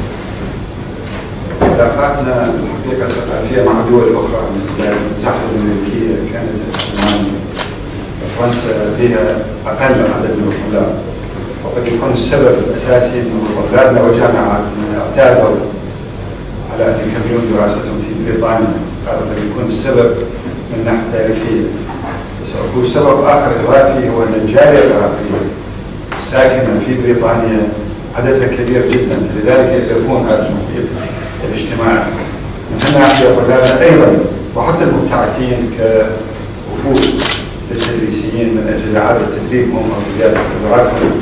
علاقاتنا الحقيقة الثقافية مع دول أخرى مثل الولايات المتحدة الأمريكية، كندا، ألمانيا، فرنسا بها أقل عدد من الطلاب، وقد يكون السبب الأساسي أن طلابنا وجامعاتنا اعتادوا على أن يكملون دراستهم في بريطانيا. هذا قد يكون السبب من ناحية تاريخية. ويكون سبب آخر إضافي هو أن الجالية العراقية الساكنة في بريطانيا عددها كبير جدا، لذلك يألفون هذا المحيط الاجتماعي. من ناحية طلابنا أيضا وحتى المبتعثين كوفود للتدريسيين من أجل إعادة تدريبهم أو زيادة قدراتهم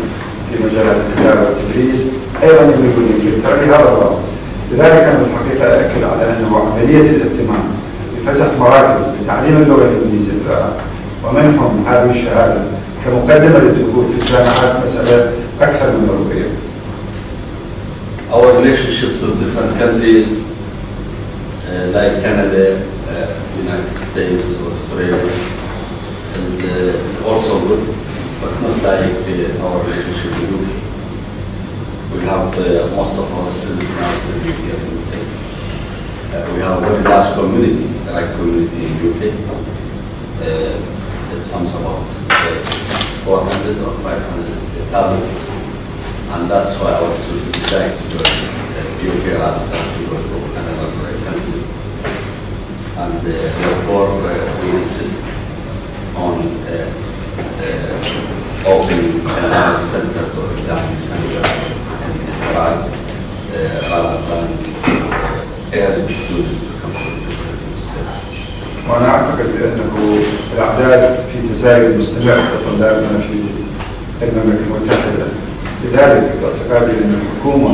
في مجالات الإدارة والتدريس أيضا يميلون إنجلترا لهذا الغرض. لذلك أنا بالحقيقة أؤكد على أنه عملية الاهتمام بفتح مراكز لتعليم اللغة الإنجليزية في العراق ومنحهم هذه الشهادة كمقدمة للدخول في الجامعات مسألة أكثر من ضرورية. Our relationships with different countries like Canada, United States, or Australia is also good, but not like our relationship with UK. We have most of our students now studying here in UK. We have a very large community, Iraqi community in UK. It sums about 400 or 500,000. And that's why our students decide to go to UK rather than to go to another country. And therefore we insist on opening centers or examining centers in Iraq rather than urge the students to come to the university. وأنا أعتقد بأنه الأعداد في تزايد مستمر لطلابنا في المملكة المتحدة. لذلك باعتقادي أن الحكومة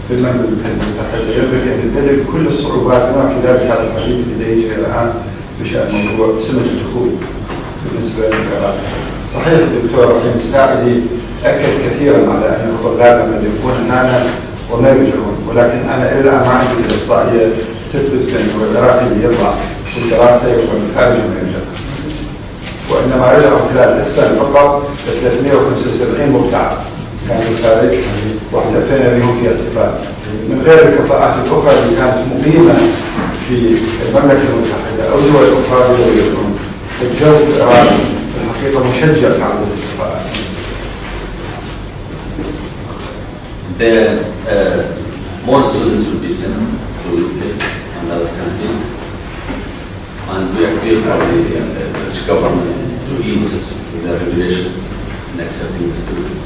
في المملكة المتحدة ينبغي أن تدرك كل الصعوبات بما في ذلك هذا الحديث الذي يجري الآن بشأن موضوع سمة الدخول بالنسبة للعراق. صحيح الدكتور رحيم الساعدي أكد كثيرا على أن طلابنا قد يكون هنا وما يرجعون، ولكن أنا إلى الآن ما عندي الإحصائية تثبت بأنه العراقي اللي يطلع في الدراسة يكون خارج من الجامعة، وإنما رجعوا خلال السنة فقط 375 مبتعث كانوا في الخارج واحتفينا بهم في احتفال، من غير الكفاءات الأخرى اللي كانت مقيمة في المملكة المتحدة أو دول أخرى يدرسون. الجو الإيراني الحقيقة مشجع لهذه الكفاءات. More students will be sent to UK and other countries, and we appeal for the British government to ease the regulations in accepting the students.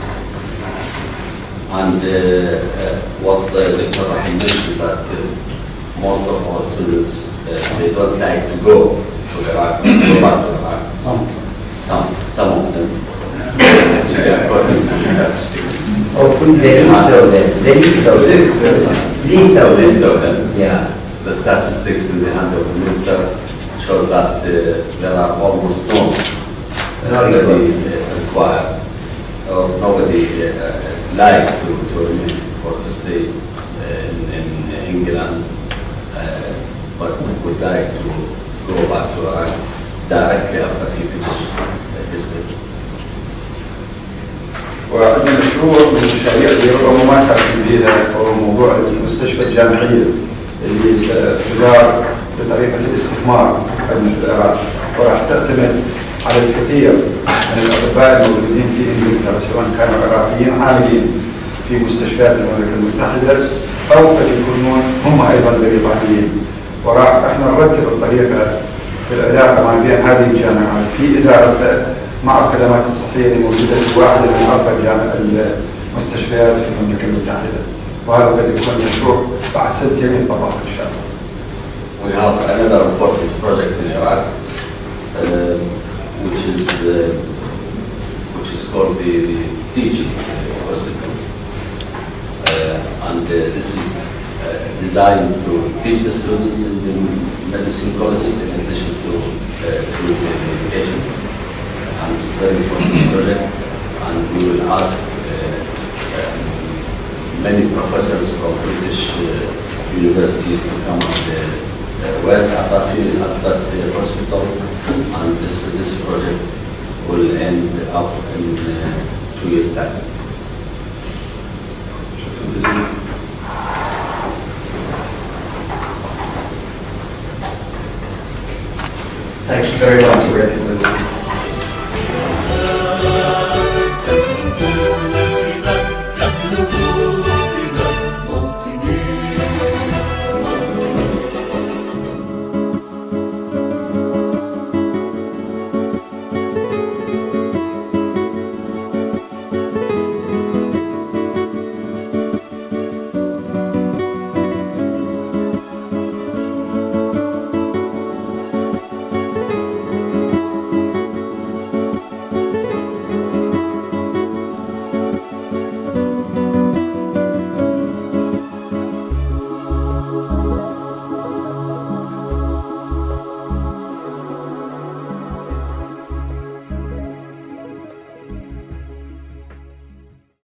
And what Dr. Rahim mentioned, that most of our students, they don't like to go to Iraq, go back to Iraq. Some of them actually according to the statistics. There is List of them. Yeah. The statistics in the hand of the minister show that there are almost nobody required or nobody like to remain or to stay in England, but would like to go back to Iraq directly after he finished his study. وعندنا مشروع من المشاريع اللي ربما ما سألت بها هو موضوع المستشفى الجامعية اللي ستدار بطريقة الاستثمار عندنا في العراق، وراح تعتمد على الكثير من الأطباء الموجودين في إنجلترا سواء كانوا عراقيين عاملين في مستشفيات المملكة المتحدة أو قد يكونون هم أيضا بريطانيين، وراح احنا نرتب الطريقة في العلاقة ما بين هذه الجامعات في إدارة مع الخدمات الصحية اللي موجودة في واحدة من أكبر المستشفيات في المملكة المتحدة، وهذا قد يكون مشروع بعد 6 سنين ينطبق إن شاء الله. We have another important project in Iraq, which is called the teaching hospitals, and this is designed to teach the students in the medicine colleges in addition to the patients. And it's a very important project, and we will ask many professors from British universities to come and work at that hospital, and this project will end up in 2 years' time. Thank you very much, Iraqi.